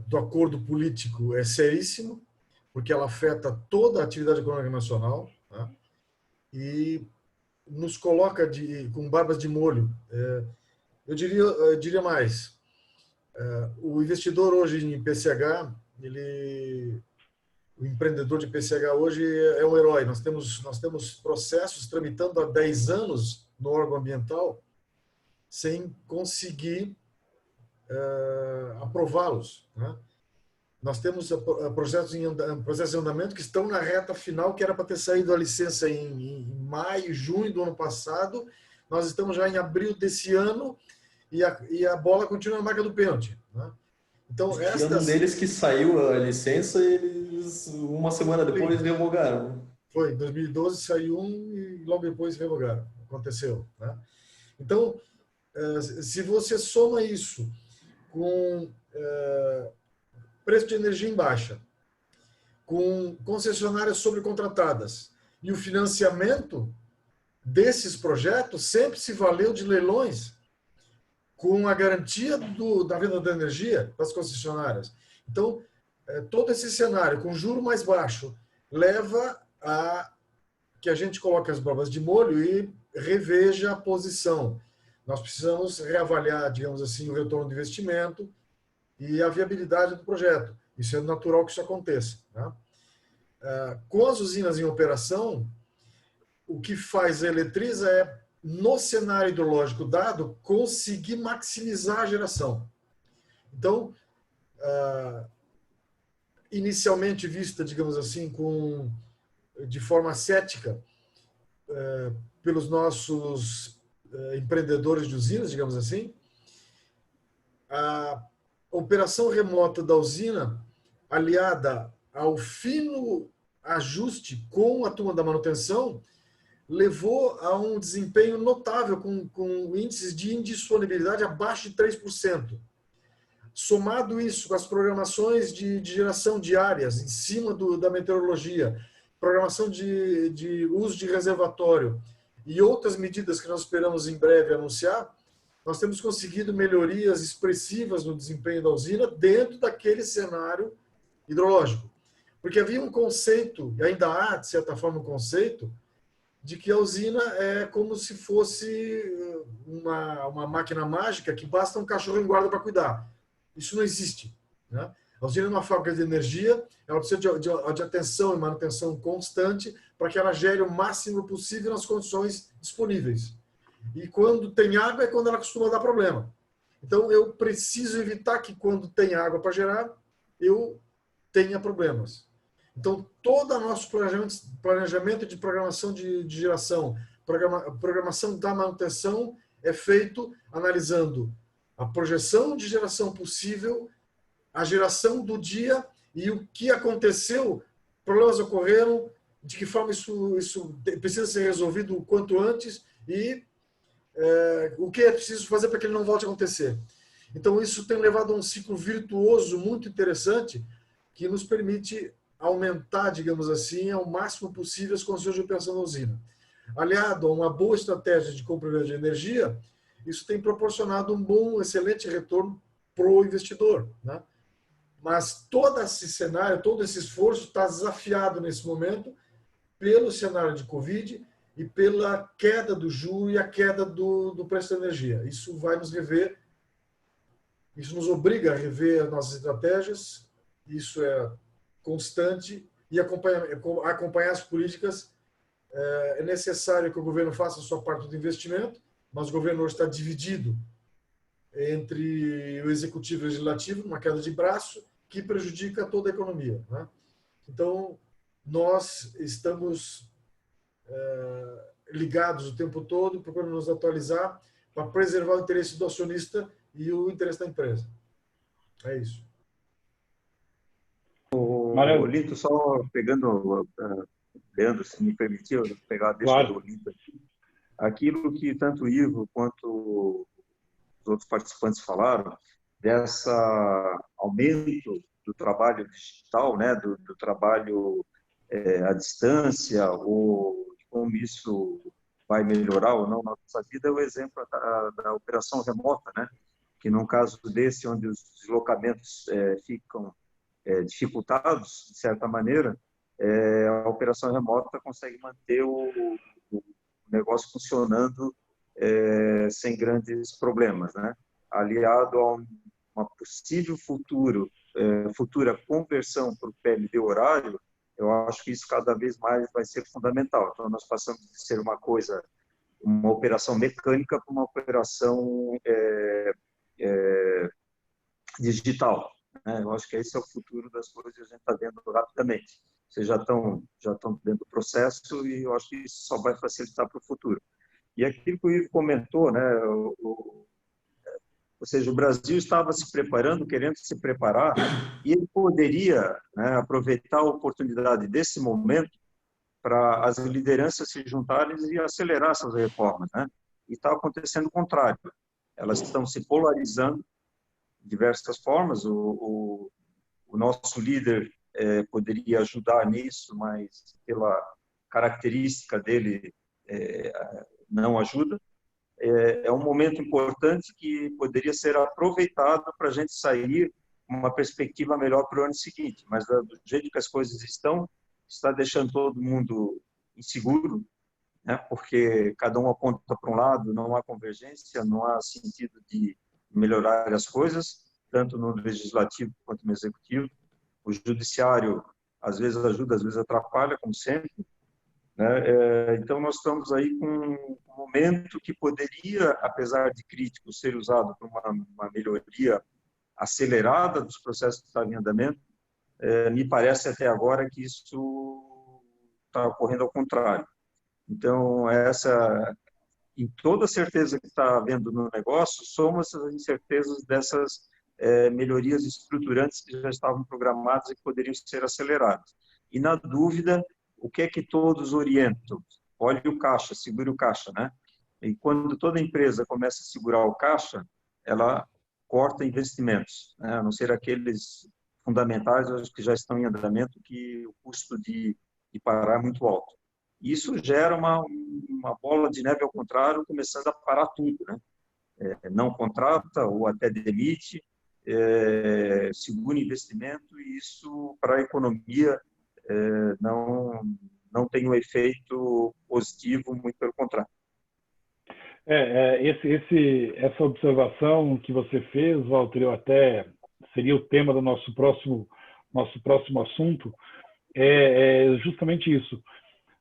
do acordo político é seríssimo, porque ela afeta toda a atividade econômica nacional, né? E nos coloca com barbas de molho. Eu diria mais, o investidor hoje em PCH, o empreendedor de PCH hoje é um herói. Nós temos processos tramitando há 10 anos no órgão ambiental sem conseguir aprová-los, né? Nós temos projetos em andamento que estão na reta final, que era para ter saído a licença em maio, junho do ano passado. Nós estamos já em abril desse ano e a bola continua na marca do pênalti, né? Então, Um deles que saiu a licença, eles uma semana depois revogaram. Foi, em 2012 saiu e logo depois revogaram. Aconteceu, né? Então, se você soma isso com preço de energia em baixa, com concessionárias sobrecontratadas e o financiamento desses projetos sempre se valeu de leilões com a garantia da venda da energia das concessionárias. Então, todo esse cenário com juro mais baixo leva a que a gente coloque as barbas de molho e reveja a posição. Nós precisamos reavaliar, digamos assim, o retorno do investimento e a viabilidade do projeto. Isso é natural que isso aconteça, tá? Com as usinas em operação, o que faz a Eletrisa é, no cenário hidrológico dado, conseguir maximizar a geração. Então, inicialmente vista, digamos assim, de forma cética pelos nossos empreendedores de usinas, digamos assim, a operação remota da usina, aliada ao fino ajuste com a turma da manutenção, levou a um desempenho notável, com índices de indisponibilidade abaixo de 3%. Somado isso com as programações de geração diárias, em cima da meteorologia, programação de uso de reservatório e outras medidas que nós esperamos em breve anunciar, nós temos conseguido melhorias expressivas no desempenho da usina dentro daquele cenário hidrológico. Porque havia um conceito, e ainda há, de certa forma, um conceito, de que a usina é como se fosse uma máquina mágica que basta um cachorro em guarda para cuidar. Isso não existe, né? A usina é uma fábrica de energia, ela precisa de atenção e manutenção constante para que ela gere o máximo possível nas condições disponíveis. E quando tem água é quando ela costuma dar problema. Então, eu preciso evitar que quando tem água para gerar, eu tenha problemas. Então, todo o nosso planejamento de programação de geração, programação da manutenção é feito analisando a projeção de geração possível, a geração do dia e o que aconteceu, problemas ocorreram, de que forma isso precisa ser resolvido o quanto antes e o que é preciso fazer para que ele não volte a acontecer. Então, isso tem levado a um ciclo virtuoso muito interessante que nos permite aumentar, digamos assim, ao máximo possível as condições de operação da usina. Aliado a uma boa estratégia de compra de energia, isso tem proporcionado um excelente retorno para o investidor, né? Mas todo esse cenário, todo esse esforço está desafiado nesse momento pelo cenário de Covid e pela queda do juro e a queda do preço da energia. Isso vai nos rever, isso nos obriga a rever as nossas estratégias, isso é constante, e acompanhar as políticas. É necessário que o governo faça a sua parte do investimento, mas o governo hoje está dividido entre o executivo e o legislativo, uma queda de braço que prejudica toda a economia, né? Então, nós estamos ligados o tempo todo, procurando nos atualizar para preservar o interesse do acionista e o interesse da empresa. É isso. O Olinto, só pegando, Leandro, se me permitiu, pegar a deixa do Olinto aqui. Aquilo que tanto o Ivo quanto os outros participantes falaram, desse aumento do trabalho digital, né, do trabalho à distância, ou como isso vai melhorar ou não nossa vida, é o exemplo da operação remota, né, que num caso desse, onde os deslocamentos ficam dificultados, de certa maneira, a operação remota consegue manter o negócio funcionando sem grandes problemas, né? Aliado a uma possível futura conversão para o PLD horário, eu acho que isso cada vez mais vai ser fundamental. Então, nós passamos de ser uma operação mecânica para uma operação digital, né? Eu acho que esse é o futuro das coisas, a gente está vendo rapidamente. Vocês já estão dentro do processo e eu acho que isso só vai facilitar para o futuro. E aquilo que o Ivo comentou, né, ou seja, o Brasil estava se preparando, querendo se preparar, e ele poderia, né, aproveitar a oportunidade desse momento para as lideranças se juntarem e acelerar essas reformas, né? E está acontecendo o contrário. Elas estão se polarizando de diversas formas. O nosso líder poderia ajudar nisso, mas pela característica dele, não ajuda. É um momento importante que poderia ser aproveitado para a gente sair com uma perspectiva melhor para o ano seguinte, mas do jeito que as coisas estão, está deixando todo mundo inseguro, né? Porque cada um aponta para um lado, não há convergência, não há sentido de melhorar as coisas, tanto no legislativo quanto no executivo. O judiciário às vezes ajuda, às vezes atrapalha, como sempre, né? Então, nós estamos aí com um momento que poderia, apesar de crítico, ser usado para uma melhoria acelerada dos processos que estão em andamento. Me parece até agora que isso está ocorrendo ao contrário. Então, em toda a certeza que está havendo no negócio, somos as incertezas dessas melhorias estruturantes que já estavam programadas e que poderiam ser aceleradas. E, na dúvida, o que é que todos orientam? Olhe o caixa, segure o caixa, né? E quando toda empresa começa a segurar o caixa, ela corta investimentos, né? A não ser aqueles fundamentais, acho que já estão em andamento, que o custo de parar é muito alto. Isso gera uma bola de neve ao contrário, começando a parar tudo, né? Não contrata ou até demite, segura investimento, e isso para a economia não tem um efeito positivo, muito pelo contrário. Essa observação que você fez, Walter, seria o tema do nosso próximo assunto, é justamente isso.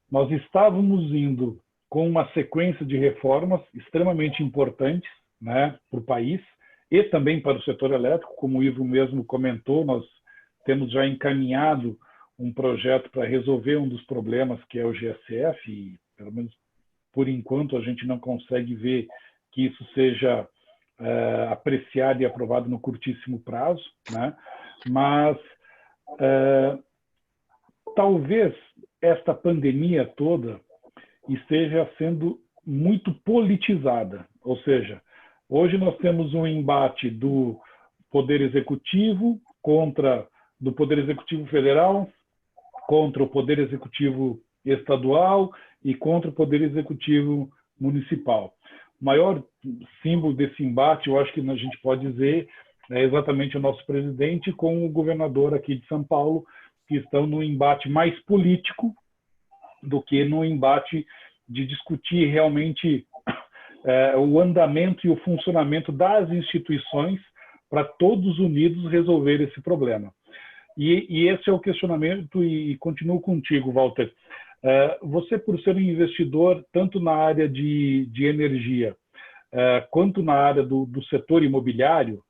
Nós estávamos indo com uma sequência de reformas extremamente importantes, né, para o país e também para o setor elétrico, como o Ivo mesmo comentou. Nós temos já encaminhado um projeto para resolver um dos problemas, que é o GSF, e pelo menos por enquanto a gente não consegue ver que isso seja apreciado e aprovado no curtíssimo prazo, né? Mas talvez esta pandemia toda esteja sendo muito politizada, ou seja, hoje nós temos um embate do Poder Executivo do Poder Executivo Federal contra o Poder Executivo Estadual e contra o Poder Executivo Municipal. O maior símbolo desse embate, eu acho que a gente pode dizer, é exatamente o nosso presidente com o governador aqui de São Paulo, que estão no embate mais político do que no embate de discutir realmente o andamento e o funcionamento das instituições para todos unidos resolver esse problema. E esse é o questionamento, e continuo contigo, Walter. Você, por ser um investidor tanto na área de energia quanto na área do setor imobiliário,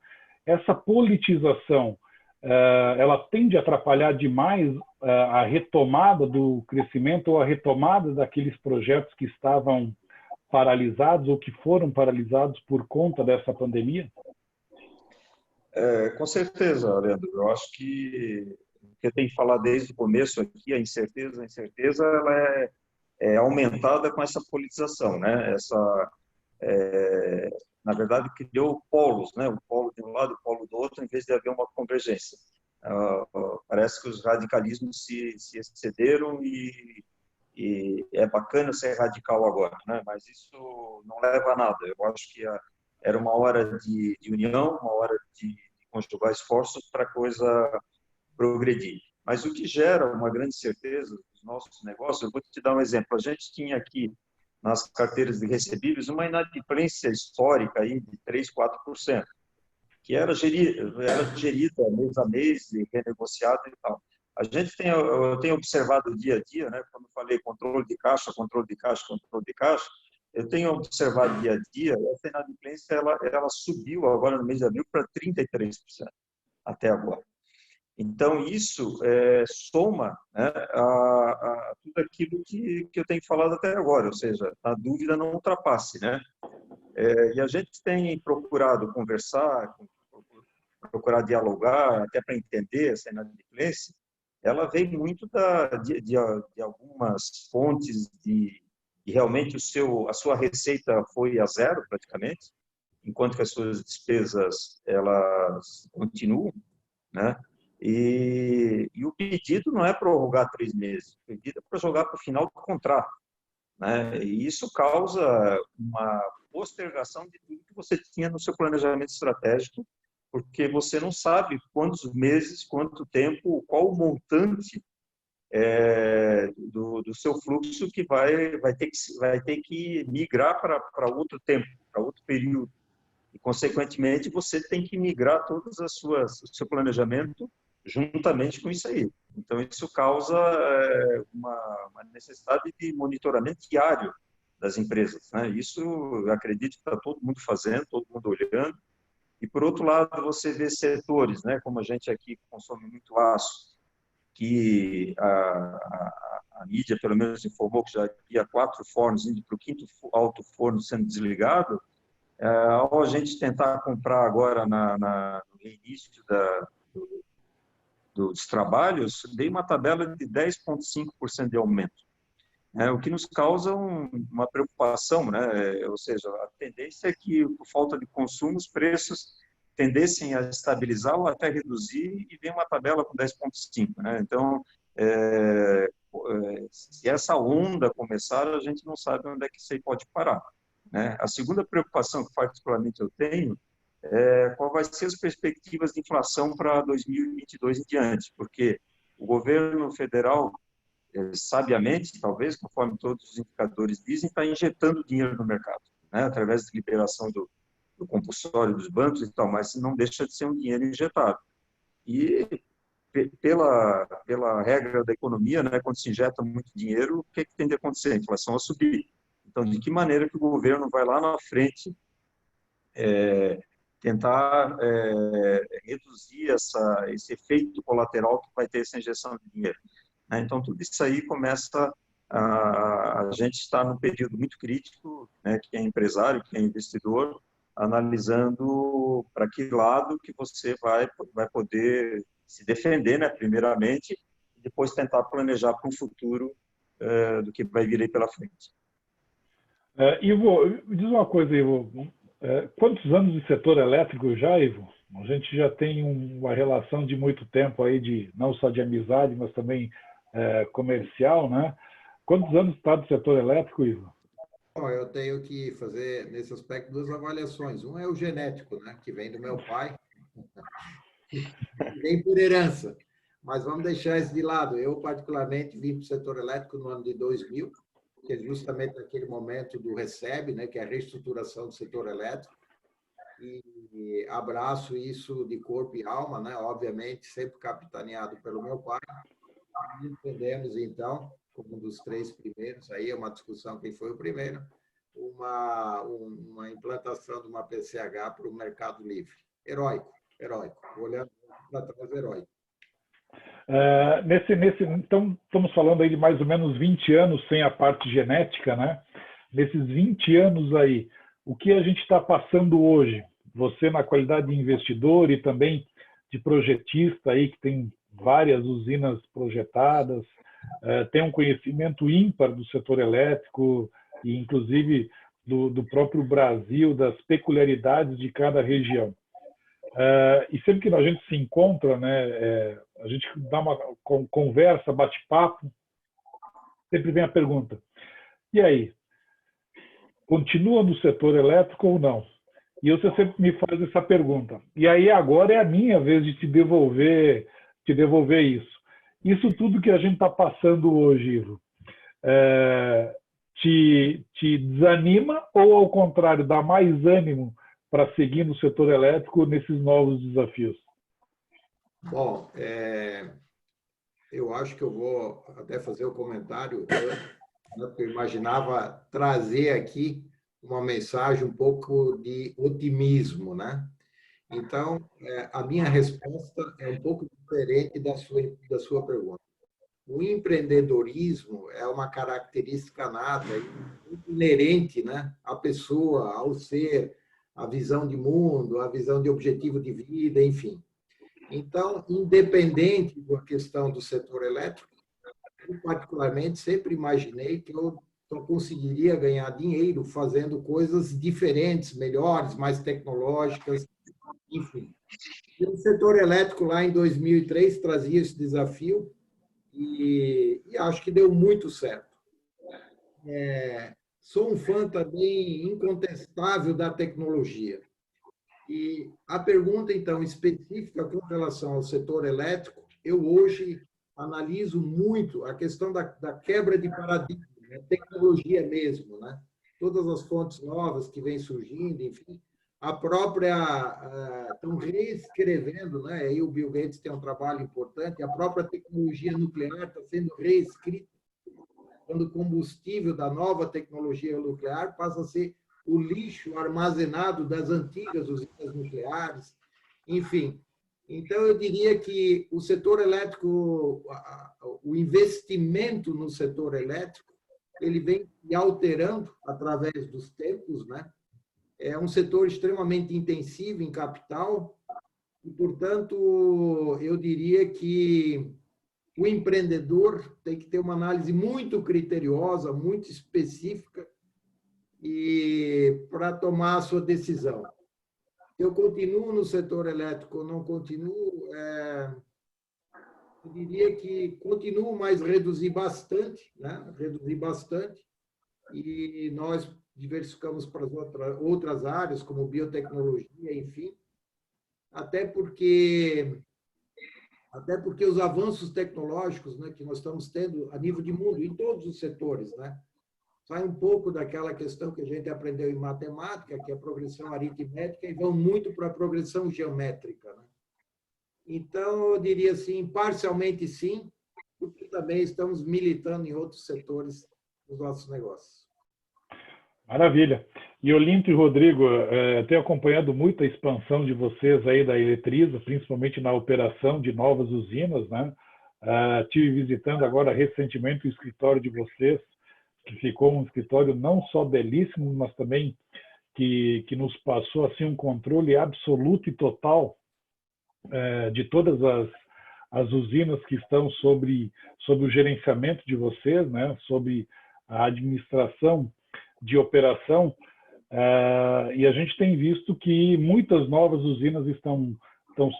essa politização, ela tende a atrapalhar demais a retomada do crescimento ou a retomada daqueles projetos que estavam paralisados ou que foram paralisados por conta dessa pandemia? Com certeza, Leandro. Eu acho que eu tenho que falar desde o começo aqui, a incerteza ela é aumentada com essa politização, né? Na verdade, criou polos, né? O polo de um lado, o polo do outro, em vez de haver uma convergência. Parece que os radicalismos se excederam e é bacana ser radical agora, né? Mas isso não leva a nada. Eu acho que era uma hora de união, uma hora de conjugar esforços para a coisa progredir. Mas o que gera uma grande certeza dos nossos negócios, eu vou te dar um exemplo. A gente tinha aqui nas carteiras de recebíveis uma inadimplência histórica aí de 3%, 4%, que era gerida mês a mês e renegociada e tal. Eu tenho observado dia a dia, né? Quando falei controle de caixa, eu tenho observado dia a dia, essa inadimplência ela subiu agora no mês de abril para 33% até agora. Então, isso soma, né, a tudo aquilo que eu tenho falado até agora, ou seja, a dúvida não ultrapasse, né? E a gente tem procurado conversar, procurar dialogar, até para entender essa inadimplência. Ela vem muito de algumas fontes de realmente a sua receita foi a zero praticamente, enquanto que as suas despesas elas continuam, né? E o pedido não é prorrogar 3 meses, o pedido é para jogar para o final do contrato. né? E isso causa uma postergação de tudo que você tinha no seu planejamento estratégico, porque você não sabe quantos meses, quanto tempo, qual o montante do seu fluxo que vai ter que migrar para outro tempo, para outro período. E, consequentemente, você tem que migrar todas o seu planejamento juntamente com isso aí. Então, isso causa uma necessidade de monitoramento diário das empresas, né? Isso, eu acredito que está todo mundo fazendo, todo mundo olhando. E, por outro lado, você vê setores, né, como a gente aqui consome muito aço, que a mídia, pelo menos, informou que já havia 4 fornos indo para o 5º alto forno sendo desligado. Ao a gente tentar comprar agora no início dos trabalhos, veio uma tabela de 10,5% de aumento, né? O que nos causa uma preocupação, né? Ou seja, a tendência é que, por falta de consumo, os preços tendessem a estabilizar ou até reduzir, e vem uma tabela com 10,5%, né? Então, se essa onda começar, a gente não sabe onde é que isso aí pode parar, né? A segunda preocupação que particularmente eu tenho é qual vai ser as perspectivas de inflação para 2022 em diante, porque o governo federal, sabiamente, talvez, conforme todos os indicadores dizem, está injetando dinheiro no mercado, né? Através de liberação do compulsório dos bancos e tal, mas não deixa de ser um dinheiro injetado. E pela regra da economia, né, quando se injeta muito dinheiro, o que tem de acontecer? A inflação vai subir. Então, de que maneira que o governo vai lá na frente tentar reduzir esse efeito colateral que vai ter essa injeção de dinheiro, né? Então, tudo isso aí começa a gente estar num período muito crítico, né, quem é empresário, quem é investidor, analisando para que lado que você vai poder se defender, né, primeiramente, e depois tentar planejar para um futuro do que vai vir aí pela frente. Ivo, diz uma coisa, Ivo. Quantos anos de setor elétrico já, Ivo? A gente já tem uma relação de muito tempo aí, não só de amizade, mas também comercial, né? Quantos anos está do setor elétrico, Ivo? Bom, eu tenho que fazer, nesse aspecto, 2 avaliações. Um é o genético, né, que vem do meu pai, vem por herança. Mas vamos deixar isso de lado. Eu, particularmente, vim para o setor elétrico no ano de 2000, que é justamente naquele momento do RECEB, né, que é a reestruturação do setor elétrico. E abraço isso de corpo e alma, né, obviamente, sempre capitaneado pelo meu pai. E entendemos, então, como um dos 3 primeiros, aí é uma discussão quem foi o primeiro, uma implantação de uma PCH para o mercado livre. Heróico. Olhando para trás, heróico. Então, estamos falando aí de mais ou menos 20 anos sem a parte genética, né? Nesses 20 anos aí, o que a gente está passando hoje? Você, na qualidade de investidor e também de projetista aí, que tem várias usinas projetadas, tem um conhecimento ímpar do setor elétrico e, inclusive, do próprio Brasil, das peculiaridades de cada região. E sempre que a gente se encontra, né, a gente dá uma conversa, bate-papo, sempre vem a pergunta: e aí, continua no setor elétrico ou não? E você sempre me faz essa pergunta. E aí agora é a minha vez de te devolver isso. Isso tudo que a gente está passando hoje, Ivo, te desanima ou, ao contrário, dá mais ânimo para seguir no setor elétrico nesses novos desafios? Bom, eu acho que eu vou até fazer o comentário. Eu imaginava trazer aqui uma mensagem um pouco de otimismo, né? Então, a minha resposta é um pouco diferente da sua pergunta. O empreendedorismo é uma característica nata, inerente, né, à pessoa, ao ser, a visão de mundo, a visão de objetivo de vida, enfim. Então, independente da questão do setor elétrico, eu particularmente sempre imaginei que eu conseguiria ganhar dinheiro fazendo coisas diferentes, melhores, mais tecnológicas, enfim. E o setor elétrico lá em 2003 trazia esse desafio e acho que deu muito certo. sou um fã também incontestável da tecnologia. E a pergunta, então, específica com relação ao setor elétrico, eu hoje analiso muito a questão da quebra de paradigma, né? Tecnologia mesmo, né? Todas as fontes novas que vêm surgindo, enfim, a própria, estão reescrevendo, né? Aí o Bill Gates tem um trabalho importante, a própria tecnologia nuclear está sendo reescrita, quando o combustível da nova tecnologia nuclear passa a ser o lixo armazenado das antigas usinas nucleares, enfim. Então, eu diria que o setor elétrico, o investimento no setor elétrico, ele vem se alterando através dos tempos, né? É um setor extremamente intensivo em capital e, portanto, eu diria que o empreendedor tem que ter uma análise muito criteriosa, muito específica e para tomar a sua decisão. Eu continuo no setor elétrico, não continuo, eu diria que continuo, mas reduzir bastante, né? Reduzir bastante, e nós diversificamos para as outras áreas, como biotecnologia, enfim, até porque os avanços tecnológicos, né, que nós estamos tendo a nível de mundo, em todos os setores, né? Sai um pouco daquela questão que a gente aprendeu em matemática, que é a progressão aritmética, e vão muito para a progressão geométrica, né? Então, eu diria assim, parcialmente sim, porque também estamos militando em outros setores dos nossos negócios. Maravilha. E Olinto e Rodrigo, tenho acompanhado muito a expansão de vocês aí da Eletrisa, principalmente na operação de novas usinas, né? Estive visitando agora recentemente o escritório de vocês, que ficou um escritório não só belíssimo, mas também que nos passou assim um controle absoluto e total de todas as usinas que estão sobre o gerenciamento de vocês, né? Sobre a administração de operação, e a gente tem visto que muitas novas usinas estão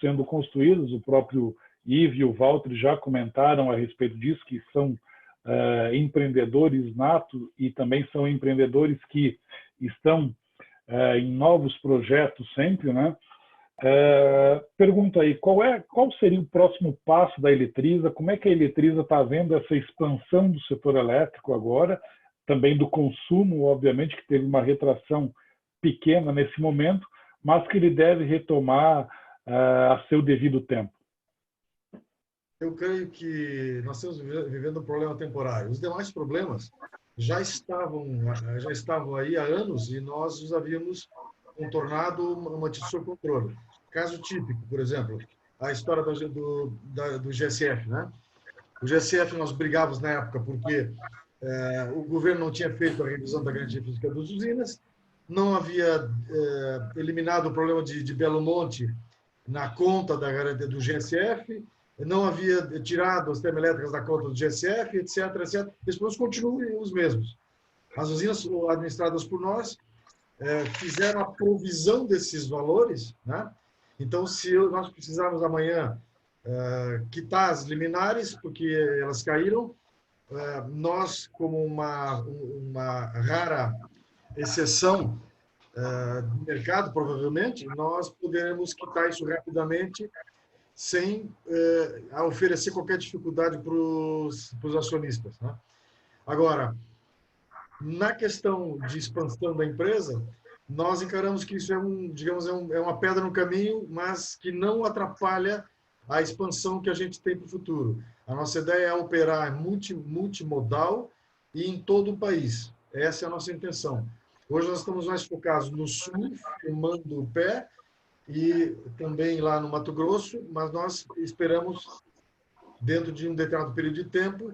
sendo construídas. O próprio Yves e o Walter já comentaram a respeito disso, que são empreendedores natos e também são empreendedores que estão em novos projetos sempre, né? Pergunta aí, qual seria o próximo passo da Eletrisa? Como é que a Eletrisa está vendo essa expansão do setor elétrico agora, também do consumo, obviamente, que teve uma retração pequena nesse momento, mas que ele deve retomar a seu devido tempo? Eu creio que nós estamos vivendo um problema temporário. Os demais problemas já estavam aí há anos e nós os havíamos contornado, mantido sob controle. Caso típico, por exemplo, a história do GSF, né? O GSF nós brigávamos na época porque o governo não tinha feito a revisão da garantia física das usinas, não havia eliminado o problema de Belo Monte na conta da garantia do GSF, não havia tirado as termoelétricas da conta do GSF, etc, etc. Esses problemas continuam os mesmos. As usinas administradas por nós fizeram a provisão desses valores, né? Então, se nós precisarmos amanhã quitar as liminares, porque elas caíram, nós, como uma rara exceção do mercado, provavelmente, nós poderemos quitar isso rapidamente sem oferecer qualquer dificuldade para os acionistas, né? Agora, na questão de expansão da empresa, nós encaramos que isso é uma pedra no caminho, mas que não atrapalha a expansão que a gente tem para o futuro. A nossa ideia é operar multimodal e em todo o país. Essa é a nossa intenção. Hoje nós estamos mais focados no sul, firmando o pé, e também lá no Mato Grosso, mas nós esperamos, dentro de um determinado período de tempo,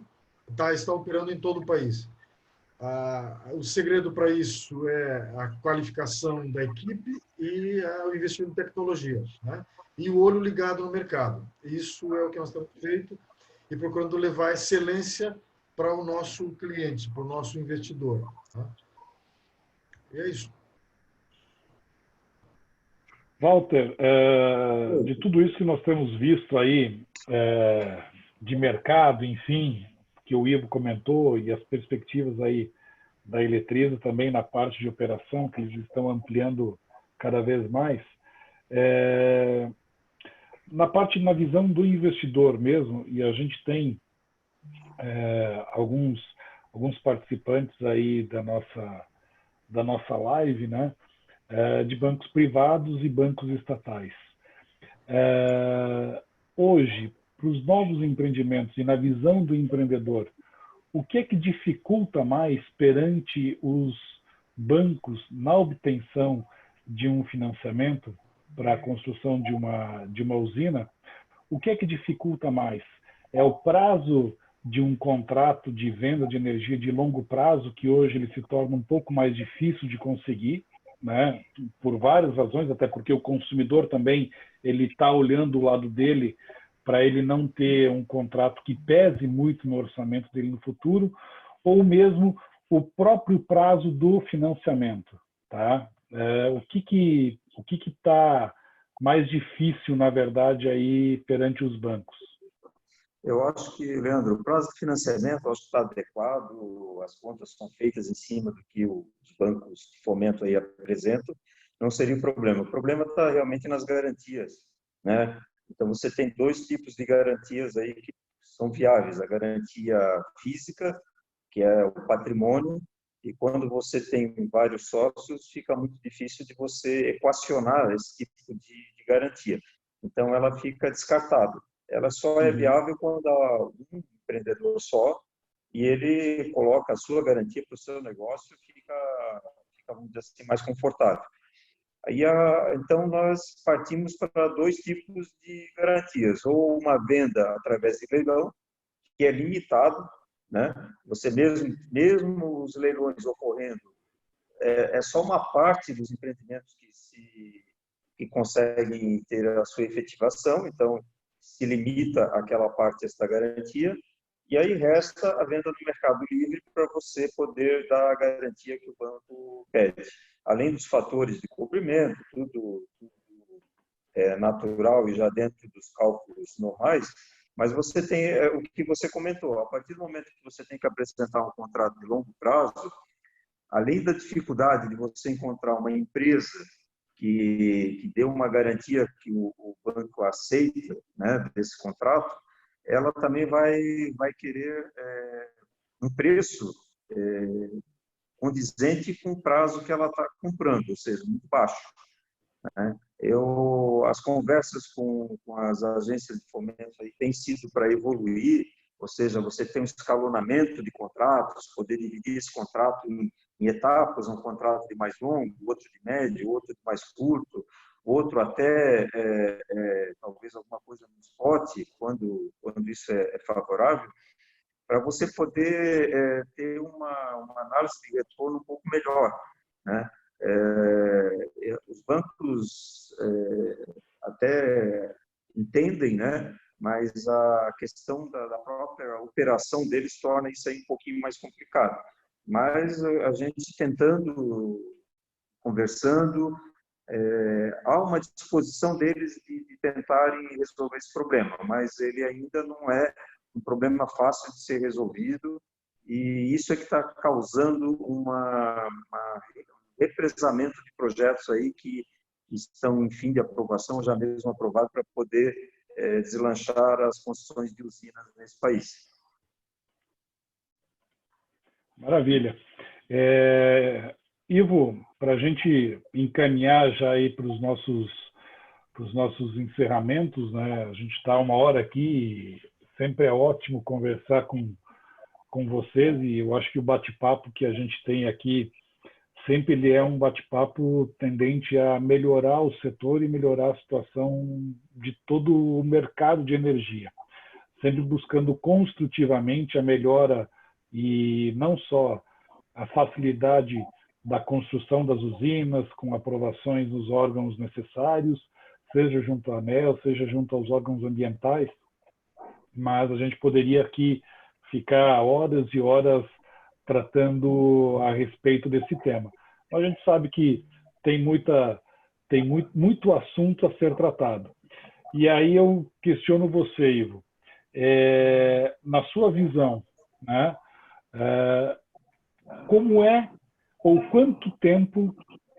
estar operando em todo o país. O segredo para isso é a qualificação da equipe e o investimento em tecnologia, né? E o olho ligado no mercado. Isso é o que nós estamos feito e procurando levar excelência para o nosso cliente, para o nosso investidor, tá? E é isso. Walter, de tudo isso que nós temos visto aí, de mercado, enfim, que o Ivo comentou, e as perspectivas aí da Eletrisa, também na parte de operação, que eles estão ampliando cada vez mais. Na visão do investidor mesmo, e a gente tem alguns participantes aí da nossa live, né, de bancos privados e bancos estatais. Hoje, para os novos empreendimentos e na visão do empreendedor, o que é que dificulta mais perante os bancos na obtenção de um financiamento para a construção de uma usina? O que é que dificulta mais? É o prazo de um contrato de venda de energia de longo prazo, que hoje ele se torna um pouco mais difícil de conseguir, né? Por várias razões, até porque o consumidor também ele está olhando o lado dele para ele não ter um contrato que pese muito no orçamento dele no futuro, ou mesmo o próprio prazo do financiamento, tá? O que está mais difícil, na verdade, aí perante os bancos? Eu acho que, Leandro, o prazo de financiamento acho que está adequado, as contas são feitas em cima do que os bancos de fomento aí apresentam, não seria um problema. O problema está realmente nas garantias, né? Então, você tem dois tipos de garantias aí que são viáveis. A garantia física, que é o patrimônio, e quando você tem vários sócios, fica muito difícil de você equacionar esse tipo de garantia. Então, ela fica descartada. Ela só é viável quando há um empreendedor só e ele coloca a sua garantia para o seu negócio, fica, vamos dizer assim, mais confortável. Aí, então, nós partimos para dois tipos de garantias, ou uma venda através de leilão, que é limitado, né? Você mesmo os leilões ocorrendo, é só uma parte dos empreendimentos que conseguem ter a sua efetivação, então se limita àquela parte dessa garantia, e aí resta a venda no mercado livre para você poder dar a garantia que o banco pede. Além dos fatores de cobrimento, tudo é natural e já dentro dos cálculos normais, mas você tem o que você comentou, a partir do momento que você tem que apresentar um contrato de longo prazo, além da dificuldade de você encontrar uma empresa que dê uma garantia que o banco aceita, né, desse contrato, ela também vai querer um preço condizente com o prazo que ela está comprando, ou seja, muito baixo, né? As conversas com as agências de fomento aí têm sido para evoluir, ou seja, você tem um escalonamento de contratos, poder dividir esse contrato em etapas, um contrato de mais longo, outro de médio, outro de mais curto, outro até talvez alguma coisa no spot, quando isso é favorável, para você poder ter uma análise de retorno um pouco melhor, né? Os bancos até entendem, né? Mas a questão da própria operação deles torna isso aí um pouquinho mais complicado. Mas a gente tentando, conversando, há uma disposição deles de tentarem resolver esse problema, mas ele ainda não é um problema fácil de ser resolvido, e isso é que está causando um represamento de projetos aí que estão em fim de aprovação, já mesmo aprovado, para poder deslanchar as construções de usinas nesse país. Maravilha. Ivo, para a gente encaminhar já aí para os nossos encerramentos, né? A gente está 1 hora aqui e sempre é ótimo conversar com vocês, e eu acho que o bate-papo que a gente tem aqui sempre ele é um bate-papo tendente a melhorar o setor e melhorar a situação de todo o mercado de energia, sempre buscando construtivamente a melhora e não só a facilidade da construção das usinas, com aprovações dos órgãos necessários, seja junto à ANEEL, seja junto aos órgãos ambientais, mas a gente poderia aqui ficar horas e horas tratando a respeito desse tema. A gente sabe que tem muito assunto a ser tratado. E aí eu questiono você, Ivo, na sua visão, né, como é ou quanto tempo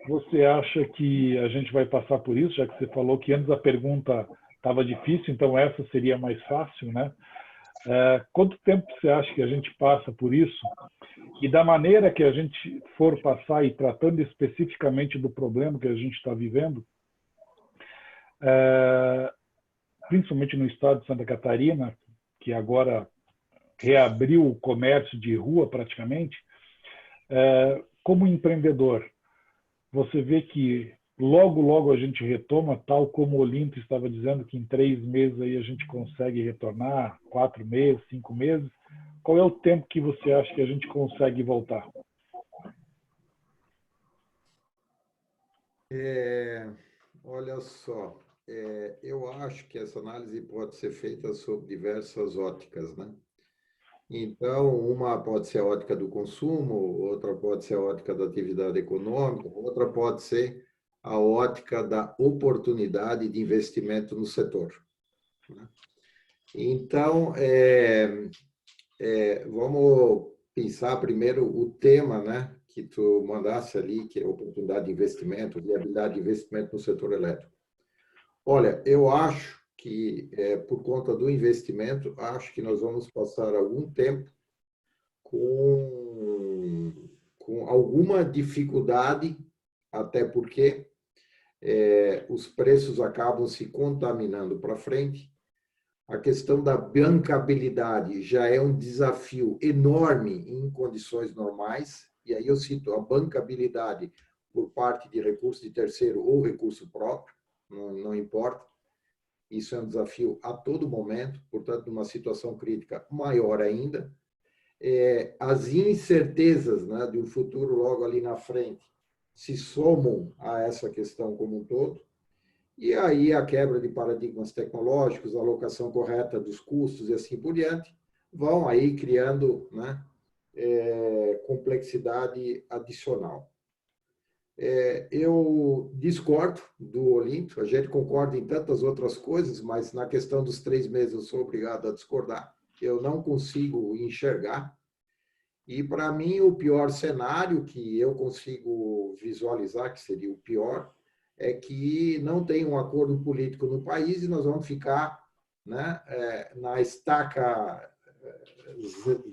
você acha que a gente vai passar por isso, já que você falou que antes a pergunta estava difícil, então essa seria mais fácil, né? Quanto tempo você acha que a gente passa por isso? E da maneira que a gente for passar, e tratando especificamente do problema que a gente está vivendo, principalmente no estado de Santa Catarina, que agora reabriu o comércio de rua praticamente, como empreendedor, você vê que logo, logo a gente retoma, tal como o Olinto estava dizendo, que em 3 meses aí a gente consegue retornar, 4 meses, 5 meses. Qual é o tempo que você acha que a gente consegue voltar? Olha só, eu acho que essa análise pode ser feita sob diversas óticas, né? Então, uma pode ser a ótica do consumo, outra pode ser a ótica da atividade econômica, outra pode ser a ótica da oportunidade de investimento no setor, né? Então, vamos pensar primeiro o tema, né, que tu mandasse ali, que é oportunidade de investimento, viabilidade de investimento no setor elétrico. Olha, eu acho que, por conta do investimento, acho que nós vamos passar algum tempo com alguma dificuldade, até porque os preços acabam se contaminando para frente. A questão da bancabilidade já é um desafio enorme em condições normais, e aí eu cito a bancabilidade por parte de recurso de terceiro ou recurso próprio, não importa. Isso é um desafio a todo momento, portanto, numa situação crítica maior ainda. As incertezas, né, de um futuro logo ali na frente se somam a essa questão como um todo. E aí a quebra de paradigmas tecnológicos, a alocação correta dos custos e assim por diante, vão aí criando, né, complexidade adicional. Eu discordo do Olinto, a gente concorda em tantas outras coisas, mas na questão dos 3 meses eu sou obrigado a discordar. Eu não consigo enxergar. E, para mim, o pior cenário que eu consigo visualizar, que seria o pior, é que não tem um acordo político no país e nós vamos ficar, né, na estaca,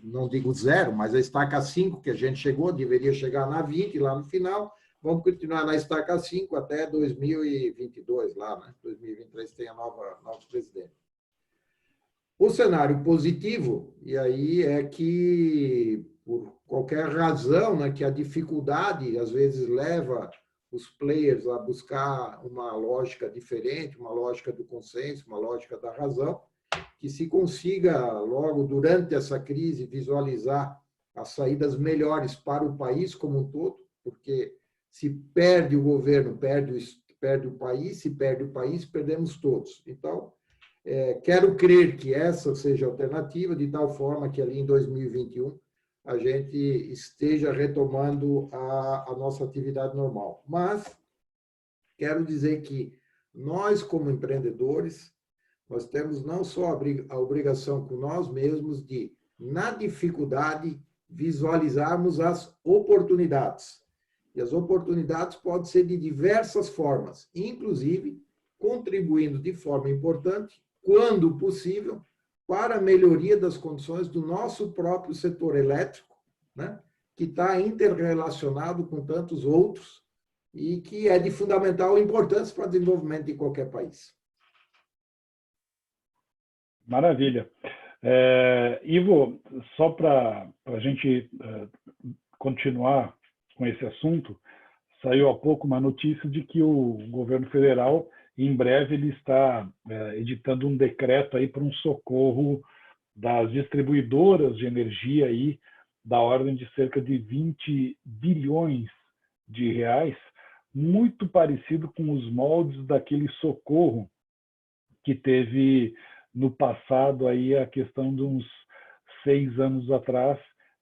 não digo 0, mas a estaca 5 que a gente chegou, deveria chegar na 20 lá no final, vamos continuar na estaca 5 até 2022, lá, né? 2023 tem a novo presidente. O cenário positivo, e aí é que, por qualquer razão, né, que a dificuldade às vezes leva os players a buscar uma lógica diferente, uma lógica do consenso, uma lógica da razão, que se consiga logo durante essa crise visualizar as saídas melhores para o país como um todo, porque se perde o governo, perde o país, se perde o país, perdemos todos. Então, quero crer que essa seja a alternativa, de tal forma que ali em 2021 a gente esteja retomando a nossa atividade normal. Mas quero dizer que nós, como empreendedores, nós temos não só a obrigação com nós mesmos de, na dificuldade, visualizarmos as oportunidades. E as oportunidades podem ser de diversas formas, inclusive contribuindo de forma importante, quando possível, para a melhoria das condições do nosso próprio setor elétrico, né, que está interrelacionado com tantos outros e que é de fundamental importância para o desenvolvimento de qualquer país. Maravilha. Ivo, só para a gente continuar com esse assunto, saiu há pouco uma notícia de que o governo federal, em breve, ele está editando um decreto aí para um socorro das distribuidoras de energia aí, da ordem de cerca de 20 bilhões de reais, muito parecido com os moldes daquele socorro que teve no passado aí a questão de uns 6 anos atrás,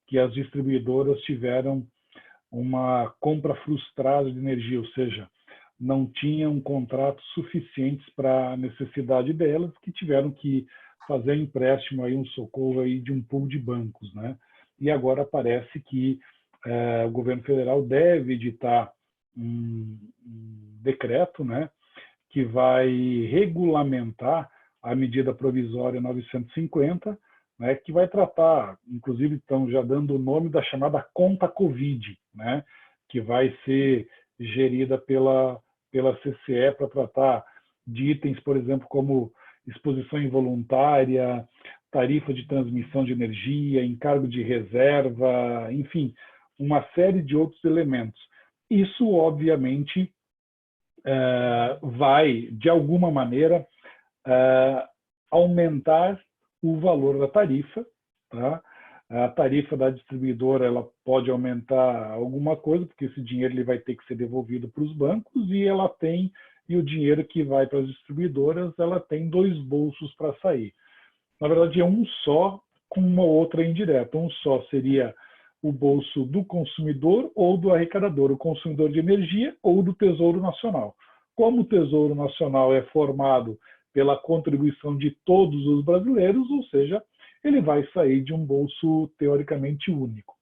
que as distribuidoras tiveram uma compra frustrada de energia, ou seja, não tinham contratos suficientes para a necessidade delas, que tiveram que fazer empréstimo aí, um socorro aí de um pool de bancos, né? E agora parece que o governo federal deve editar um decreto, né, que vai regulamentar a medida provisória 950, né, que vai tratar, inclusive estão já dando o nome da chamada conta Covid, né, que vai ser gerida pela CCE para tratar de itens, por exemplo, como exposição involuntária, tarifa de transmissão de energia, encargo de reserva, enfim, uma série de outros elementos. Isso, obviamente, vai, de alguma maneira, aumentar o valor da tarifa, tá? A tarifa da distribuidora ela pode aumentar alguma coisa, porque esse dinheiro ele vai ter que ser devolvido para os bancos e o dinheiro que vai para as distribuidoras ela tem dois bolsos para sair. Na verdade, é um só com uma outra indireta. Um só seria o bolso do consumidor ou do arrecadador, o consumidor de energia ou do Tesouro Nacional. Como o Tesouro Nacional é formado pela contribuição de todos os brasileiros, ou seja, ele vai sair de um bolso teoricamente único.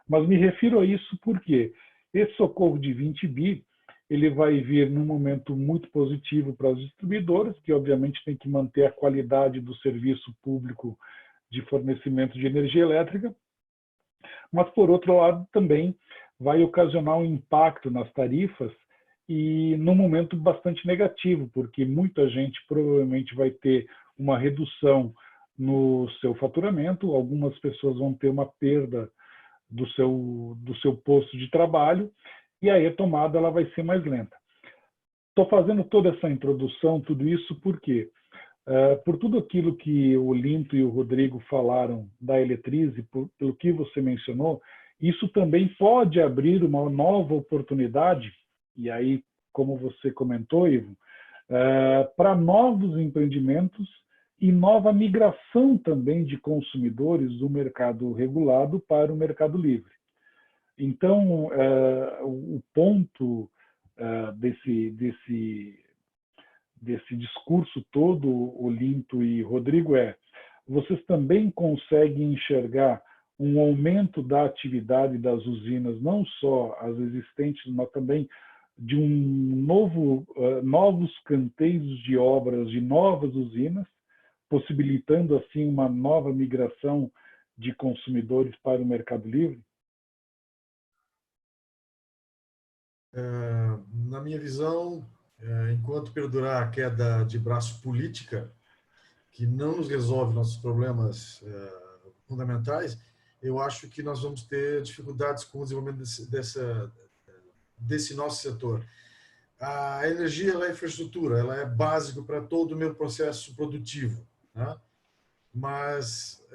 Mas me refiro a isso porque esse socorro de 20 bi, ele vai vir num momento muito positivo para as distribuidoras, que obviamente tem que manter a qualidade do serviço público de fornecimento de energia elétrica, mas, por outro lado, também vai ocasionar um impacto nas tarifas e num momento bastante negativo, porque muita gente provavelmente vai ter uma redução no seu faturamento, algumas pessoas vão ter uma perda do seu posto de trabalho, e aí a tomada ela vai ser mais lenta. Estou fazendo toda essa introdução, tudo isso por quê? Por tudo aquilo que o Linto e o Rodrigo falaram da Eletrise, pelo que você mencionou, isso também pode abrir uma nova oportunidade, e aí, como você comentou, Ivo, para novos empreendimentos e nova migração também de consumidores do mercado regulado para o mercado livre. Então, o ponto desse discurso todo, o Linto e Rodrigo, vocês também conseguem enxergar um aumento da atividade das usinas, não só as existentes, mas também de novos canteiros de obras de novas usinas, possibilitando assim uma nova migração de consumidores para o mercado livre? Na minha visão, enquanto perdurar a queda de braço política, que não nos resolve nossos problemas fundamentais, eu acho que nós vamos ter dificuldades com o desenvolvimento desse nosso setor. A energia ela é infraestrutura, ela é básico para todo o meu processo produtivo, né? Mas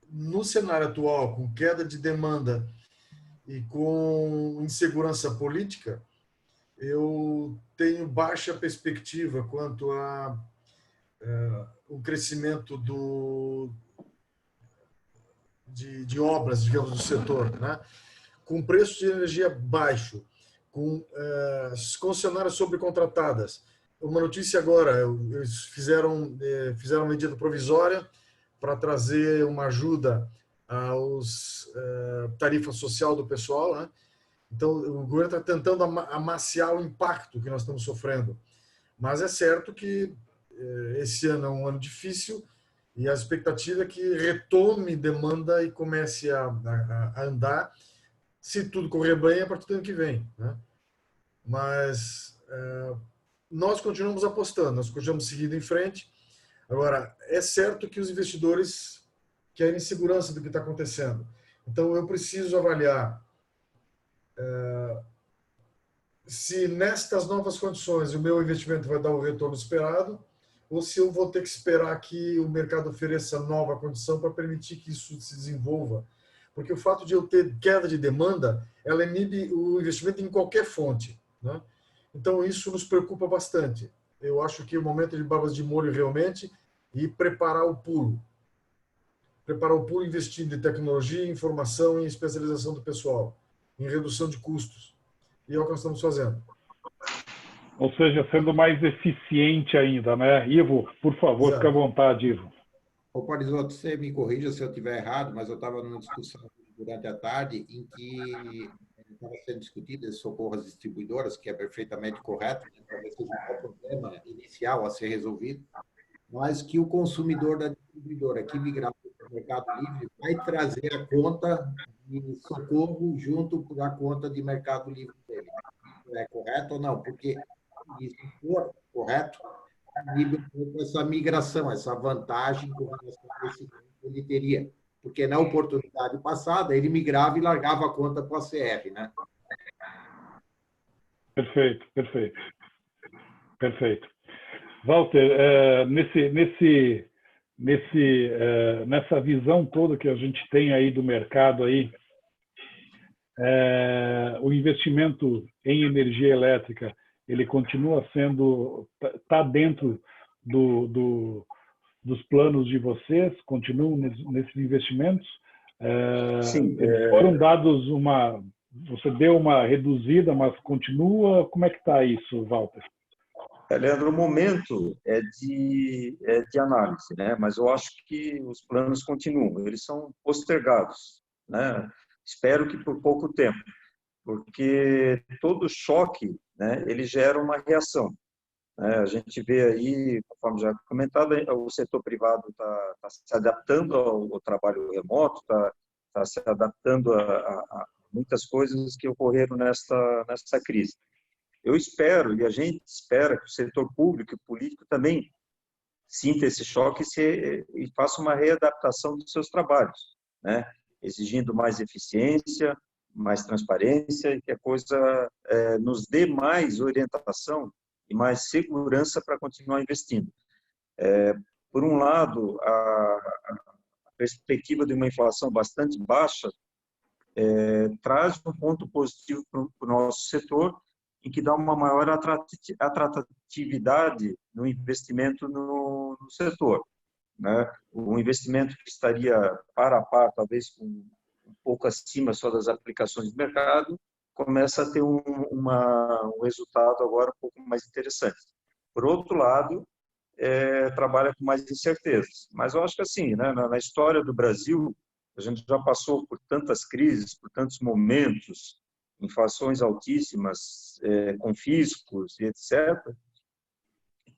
no cenário atual, com queda de demanda e com insegurança política, eu tenho baixa perspectiva quanto a o crescimento de obras, digamos, do setor, né? Com preço de energia baixo, com as concessionárias sobrecontratadas. Uma notícia agora, eles fizeram uma medida provisória para trazer uma ajuda aos tarifa social do pessoal, né? Então, o governo está tentando amaciar o impacto que nós estamos sofrendo. Mas é certo que esse ano é um ano difícil e a expectativa é que retome demanda e comece a andar, se tudo correr bem, a partir do ano que vem, né? Mas nós continuamos apostando, nós continuamos seguindo em frente. Agora, é certo que os investidores querem segurança do que está acontecendo. Então, eu preciso avaliar se nestas novas condições o meu investimento vai dar o retorno esperado ou se eu vou ter que esperar que o mercado ofereça nova condição para permitir que isso se desenvolva. Porque o fato de eu ter queda de demanda, ela inibe o investimento em qualquer fonte, né? Então, isso nos preocupa bastante. Eu acho que é o momento de barbas de molho realmente e preparar o pulo. Preparar o pulo investindo em tecnologia, informação e especialização do pessoal, em redução de custos. E é o que nós estamos fazendo. Ou seja, sendo mais eficiente ainda, né? Ivo, por favor, fique à vontade, Ivo. Ô, Parisoto, você me corrija se eu estiver errado, mas eu estava numa discussão durante a tarde em que estava sendo discutido esse socorro às distribuidoras, que é perfeitamente correto, né? Talvez seja o problema inicial a ser resolvido, mas que o consumidor da distribuidora que migrar para o Mercado Livre vai trazer a conta de socorro junto da conta de Mercado Livre dele. Isso é correto ou não? Porque, se for correto, inibe um pouco essa migração, essa vantagem com relação a esse que ele teria. Porque na oportunidade passada, ele migrava e largava a conta para a CR, né? Perfeito, perfeito. Perfeito. Walter, nessa visão toda que a gente tem aí do mercado aí, o investimento em energia elétrica, ele continua sendo, está dentro dos planos de vocês? Continuam nesses investimentos? Sim. Foram dados você deu uma reduzida, mas continua? Como é que está isso, Walter? Leandro, o momento é de análise, né? Mas eu acho que os planos continuam, eles são postergados, né? Espero que por pouco tempo, porque todo choque, né, ele gera uma reação, né? A gente vê aí, conforme já comentado, o setor privado está se adaptando ao trabalho remoto, está se adaptando a muitas coisas que ocorreram nessa crise. Eu espero, e a gente espera, que o setor público e político também sinta esse choque e faça uma readaptação dos seus trabalhos, né? Exigindo mais eficiência, mais transparência e que a coisa nos dê mais orientação e mais segurança para continuar investindo. Por um lado, a perspectiva de uma inflação bastante baixa traz um ponto positivo para o nosso setor, em que dá uma maior atratividade no investimento no setor, né? O investimento que estaria par a par, talvez um pouco acima só das aplicações de mercado, começa a ter um resultado agora um pouco mais interessante. Por outro lado, trabalha com mais incertezas. Mas eu acho que assim, né, na história do Brasil, a gente já passou por tantas crises, por tantos momentos, inflações altíssimas, confiscos e etc.,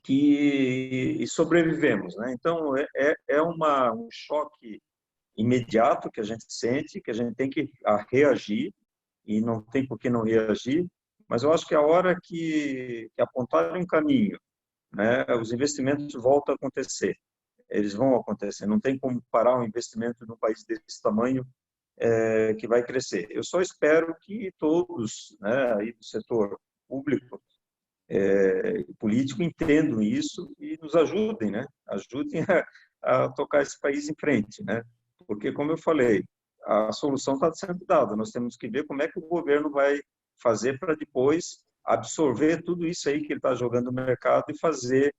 e sobrevivemos, né? Então, é um choque imediato que a gente sente, que a gente tem que reagir, e não tem por que não reagir, mas eu acho que a hora que apontarem um caminho, né, os investimentos voltam a acontecer. Eles vão acontecer. Não tem como parar um investimento num país desse tamanho que vai crescer. Eu só espero que todos, né, aí do setor público e político entendam isso e nos ajudem, né? Ajudem a tocar esse país em frente, né? Porque, como eu falei, a solução está sendo dada. Nós temos que ver como é que o governo vai fazer para depois absorver tudo isso aí que ele está jogando no mercado e fazer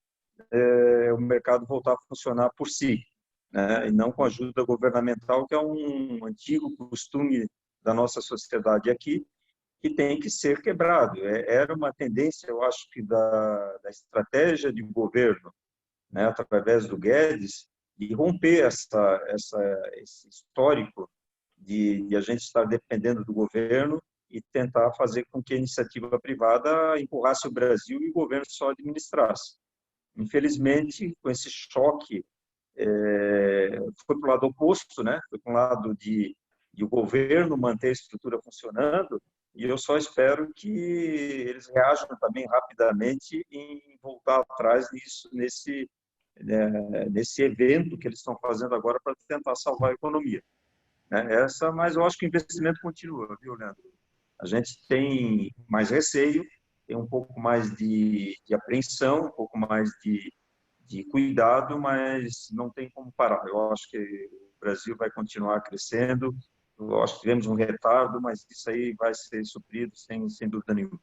o mercado voltar a funcionar por si, né? E não com ajuda governamental, que é um antigo costume da nossa sociedade aqui, que tem que ser quebrado. Era uma tendência, eu acho, que da estratégia de governo, né, através do Guedes, de romper esse histórico de a gente estar dependendo do governo e tentar fazer com que a iniciativa privada empurrasse o Brasil e o governo só administrasse. Infelizmente, com esse choque, foi para o lado oposto, né? Foi para o lado de o governo manter a estrutura funcionando, e eu só espero que eles reajam também rapidamente em voltar atrás nesse evento que eles estão fazendo agora para tentar salvar a economia, né? Mas eu acho que o investimento continua, viu, Leandro? A gente tem mais receio, tem um pouco mais de apreensão, um pouco mais de cuidado, mas não tem como parar. Eu acho que o Brasil vai continuar crescendo. Eu acho que tivemos um retardo, mas isso aí vai ser suprido sem dúvida nenhuma.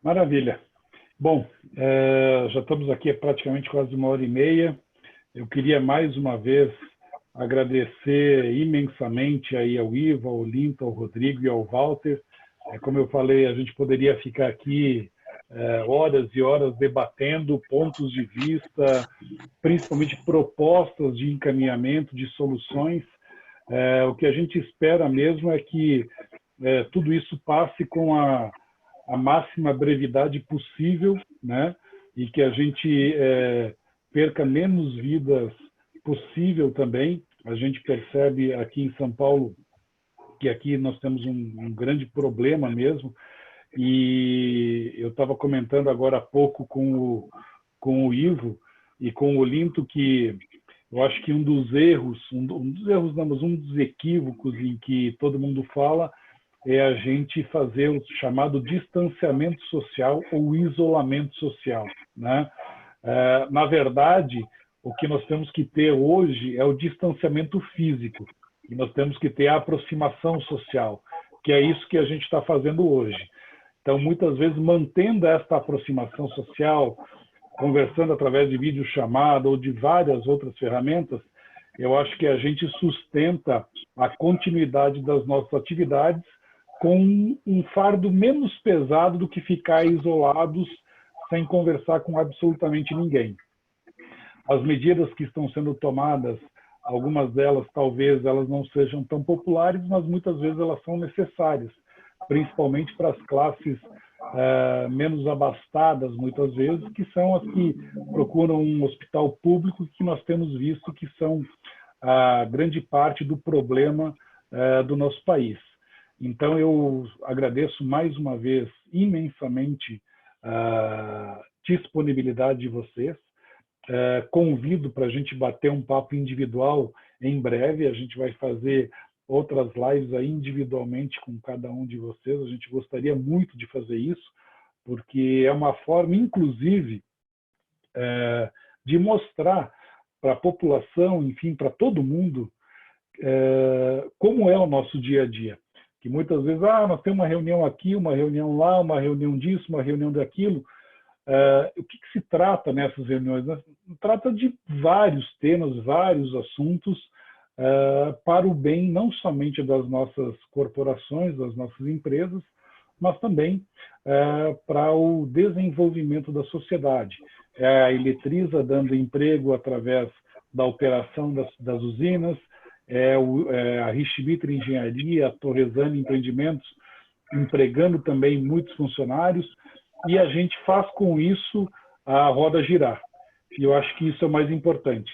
Maravilha. Bom, já estamos aqui praticamente quase 1h30. Eu queria mais uma vez agradecer imensamente aí ao Ivo, ao Linton, ao Rodrigo e ao Walter. Como eu falei, a gente poderia ficar aqui horas e horas debatendo pontos de vista, principalmente propostas de encaminhamento, de soluções. O que a gente espera mesmo é que tudo isso passe com a máxima brevidade possível, né? E que a gente perca menos vidas possível também. A gente percebe aqui em São Paulo que aqui nós temos um grande problema mesmo. E eu estava comentando agora há pouco com o Ivo e com o Olinto que eu acho que um dos equívocos em que todo mundo fala é a gente fazer o chamado distanciamento social ou isolamento social, né? Na verdade, o que nós temos que ter hoje é o distanciamento físico e nós temos que ter a aproximação social, que é isso que a gente está fazendo hoje. Então, muitas vezes, mantendo esta aproximação social, conversando através de videochamada ou de várias outras ferramentas, eu acho que a gente sustenta a continuidade das nossas atividades com um fardo menos pesado do que ficar isolados sem conversar com absolutamente ninguém. As medidas que estão sendo tomadas, algumas delas talvez elas não sejam tão populares, mas muitas vezes elas são necessárias, principalmente para as classes menos abastadas, muitas vezes, que são as que procuram um hospital público, que nós temos visto que são a grande parte do problema do nosso país. Então, eu agradeço mais uma vez imensamente a disponibilidade de vocês. Convido para a gente bater um papo individual em breve. A gente vai fazer outras lives aí individualmente com cada um de vocês. A gente gostaria muito de fazer isso, porque é uma forma, inclusive, de mostrar para a população, enfim, para todo mundo, como é o nosso dia a dia. Que muitas vezes, nós temos uma reunião aqui, uma reunião lá, uma reunião disso, uma reunião daquilo. O que se trata nessas reuniões? Trata de vários temas, vários assuntos, para o bem não somente das nossas corporações, das nossas empresas, mas também para o desenvolvimento da sociedade. A Eletrisa dando emprego através da operação das usinas, a Richibitra Engenharia, a Torresani Empreendimentos, empregando também muitos funcionários, e a gente faz com isso a roda girar. E eu acho que isso é o mais importante.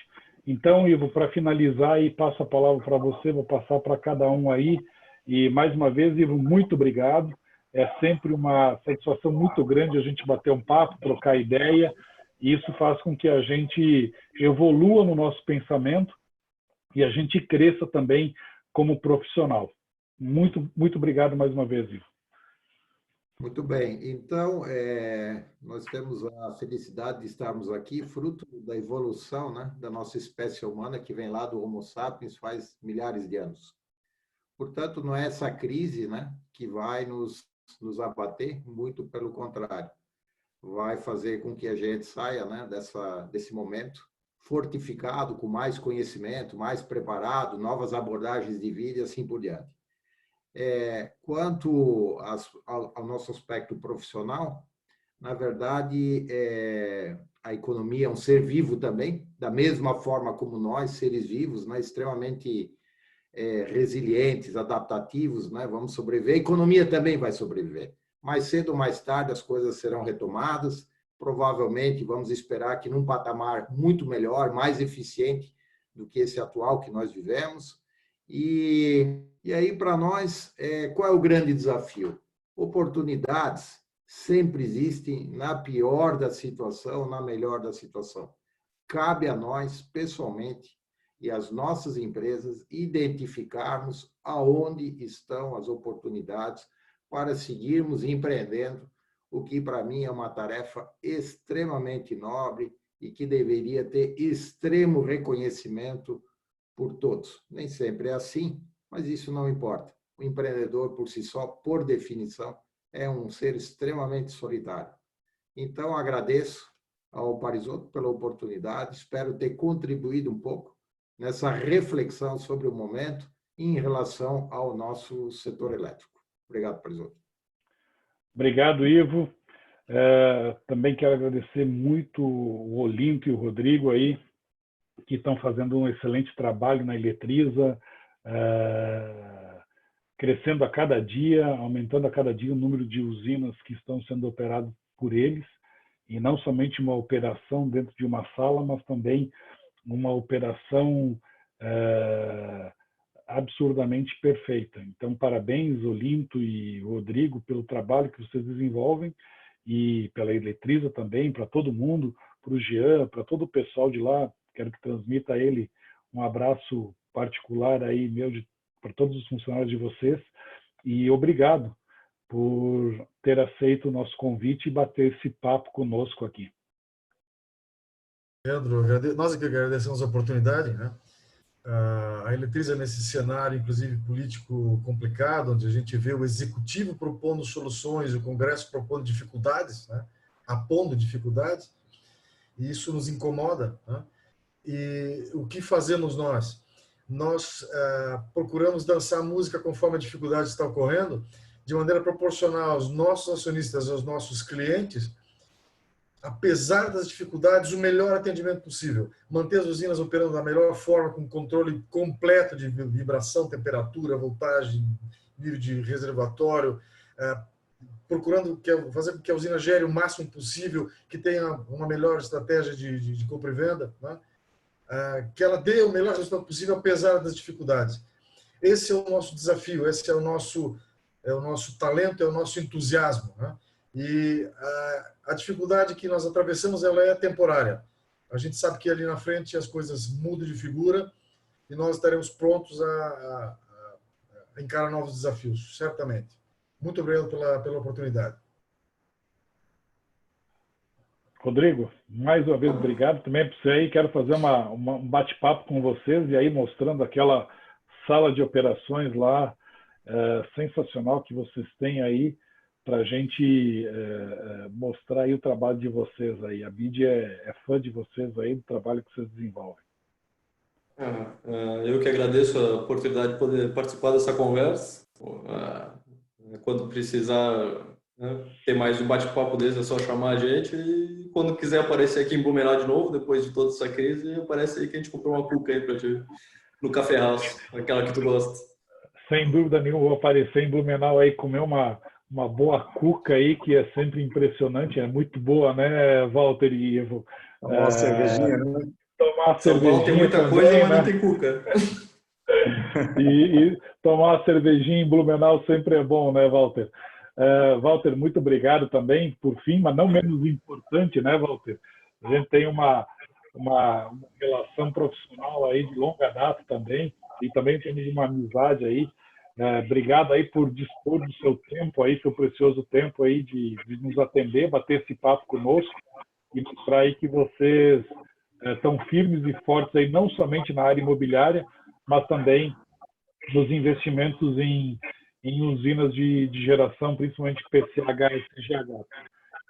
Então, Ivo, para finalizar, e passo a palavra para você, vou passar para cada um aí. E, mais uma vez, Ivo, muito obrigado. É sempre uma satisfação muito grande a gente bater um papo, trocar ideia, e isso faz com que a gente evolua no nosso pensamento e a gente cresça também como profissional. Muito, muito obrigado mais uma vez, Ivo. Muito bem. Então, nós temos a felicidade de estarmos aqui, fruto da evolução, né, da nossa espécie humana, que vem lá do Homo sapiens faz milhares de anos. Portanto, não é essa crise, né, que vai nos abater, muito pelo contrário. Vai fazer com que a gente saia, né, desse momento fortificado, com mais conhecimento, mais preparado, novas abordagens de vida e assim por diante. Quanto ao nosso aspecto profissional, na verdade, a economia é um ser vivo também, da mesma forma como nós, seres vivos, né, extremamente resilientes, adaptativos, né, vamos sobreviver. A economia também vai sobreviver. Mais cedo ou mais tarde as coisas serão retomadas, provavelmente vamos esperar que num patamar muito melhor, mais eficiente do que esse atual que nós vivemos. E aí, para nós, qual é o grande desafio? Oportunidades sempre existem na pior da situação, na melhor da situação. Cabe a nós, pessoalmente, e às nossas empresas, identificarmos aonde estão as oportunidades para seguirmos empreendendo, o que, para mim, é uma tarefa extremamente nobre e que deveria ter extremo reconhecimento por todos. Nem sempre é assim, mas isso não importa. O empreendedor, por si só, por definição, é um ser extremamente solitário. Então, agradeço ao Parisotto pela oportunidade, espero ter contribuído um pouco nessa reflexão sobre o momento em relação ao nosso setor elétrico. Obrigado, Parisotto. Obrigado, Ivo. Também quero agradecer muito o Olinto e o Rodrigo aí, que estão fazendo um excelente trabalho na Eletrisa, crescendo a cada dia, aumentando a cada dia o número de usinas que estão sendo operadas por eles, e não somente uma operação dentro de uma sala, mas também uma operação absurdamente perfeita. Então, parabéns, Olinto e Rodrigo, pelo trabalho que vocês desenvolvem, e pela Eletrisa também, para todo mundo, para o Jean, para todo o pessoal de lá. Quero que transmita a ele um abraço particular aí meu, para todos os funcionários de vocês, e obrigado por ter aceito o nosso convite e bater esse papo conosco aqui. Pedro, nós é que agradecemos a oportunidade, né? A Eletrisa, nesse cenário, inclusive político complicado, onde a gente vê o executivo propondo soluções, o Congresso propondo dificuldades, né? Apondo dificuldades, e isso nos incomoda, né? E o que fazemos nós? Nós procuramos dançar música conforme a dificuldade está ocorrendo, de maneira proporcional aos nossos acionistas, aos nossos clientes, apesar das dificuldades, o melhor atendimento possível. Manter as usinas operando da melhor forma, com controle completo de vibração, temperatura, voltagem, nível de reservatório, procurando fazer com que a usina gere o máximo possível, que tenha uma melhor estratégia de compra e venda, né? Que ela dê o melhor resultado possível, apesar das dificuldades. Esse é o nosso desafio, esse é o nosso talento, é o nosso entusiasmo, né? E a dificuldade que nós atravessamos, ela é temporária. A gente sabe que ali na frente as coisas mudam de figura e nós estaremos prontos a encarar novos desafios, certamente. Muito obrigado pela oportunidade. Rodrigo, mais uma vez obrigado também por você aí. Quero fazer um bate-papo com vocês e aí mostrando aquela sala de operações lá, sensacional que vocês têm aí, para a gente mostrar aí o trabalho de vocês aí. A BID é fã de vocês aí, do trabalho que vocês desenvolvem. Eu que agradeço a oportunidade de poder participar dessa conversa. Quando precisar, né, ter mais um bate-papo desse, é só chamar a gente. E quando quiser aparecer aqui em Blumenau de novo, depois de toda essa crise, aparece aí que a gente comprou uma cuca aí para ti, no Café House, aquela que tu gosta. Sem dúvida nenhuma, vou aparecer em Blumenau aí, comer uma boa cuca aí, que é sempre impressionante, é muito boa, né, Walter e Ivo? Tomar uma cervejinha, né? Tomar uma São Paulo tem muita também, coisa, mas né? não tem cuca. E tomar uma cervejinha em Blumenau sempre é bom, né, Walter? Walter, muito obrigado também, por fim, mas não menos importante, né, Walter? A gente tem uma relação profissional aí de longa data também, e também temos uma amizade aí. Obrigado aí por dispor do seu tempo aí, seu precioso tempo aí de nos atender, bater esse papo conosco e mostrar aí que vocês estão firmes e fortes aí, não somente na área imobiliária, mas também nos investimentos em usinas de geração, principalmente PCH e CGH.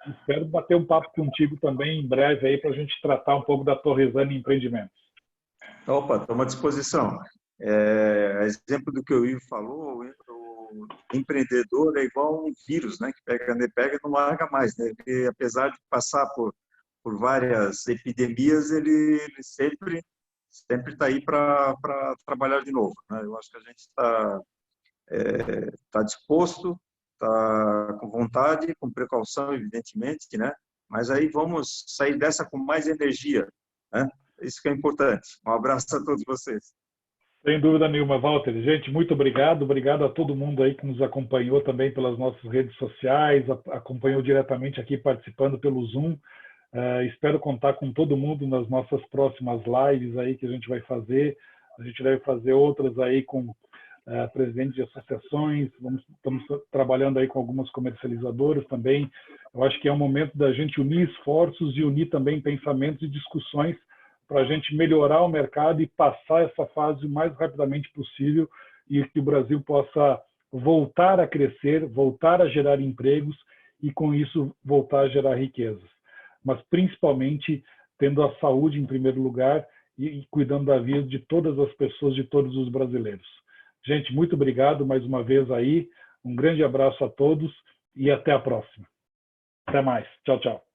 Espero bater um papo contigo também em breve aí para a gente tratar um pouco da Torresani Empreendimentos. Opa, estamos à disposição. Exemplo do que o Ivo falou, o empreendedor é igual um vírus, né, que pega e não larga mais, né? Ele, apesar de passar por várias epidemias, ele sempre está aí para trabalhar de novo, né? Eu acho que a gente está disposto, está com vontade, com precaução, evidentemente, né? Mas aí vamos sair dessa com mais energia, né? Isso que é importante. Um abraço a todos vocês. Sem dúvida nenhuma, Walter. Gente, muito obrigado. Obrigado a todo mundo aí que nos acompanhou também pelas nossas redes sociais, acompanhou diretamente aqui participando pelo Zoom. Espero contar com todo mundo nas nossas próximas lives aí que a gente vai fazer. A gente deve fazer outras aí com presidentes de associações. Estamos trabalhando aí com algumas comercializadoras também. Eu acho que é um momento da gente unir esforços e unir também pensamentos e discussões para a gente melhorar o mercado e passar essa fase o mais rapidamente possível e que o Brasil possa voltar a crescer, voltar a gerar empregos e, com isso, voltar a gerar riquezas. Mas, principalmente, tendo a saúde em primeiro lugar e cuidando da vida de todas as pessoas, de todos os brasileiros. Gente, muito obrigado mais uma vez aí. Um grande abraço a todos e até a próxima. Até mais. Tchau, tchau.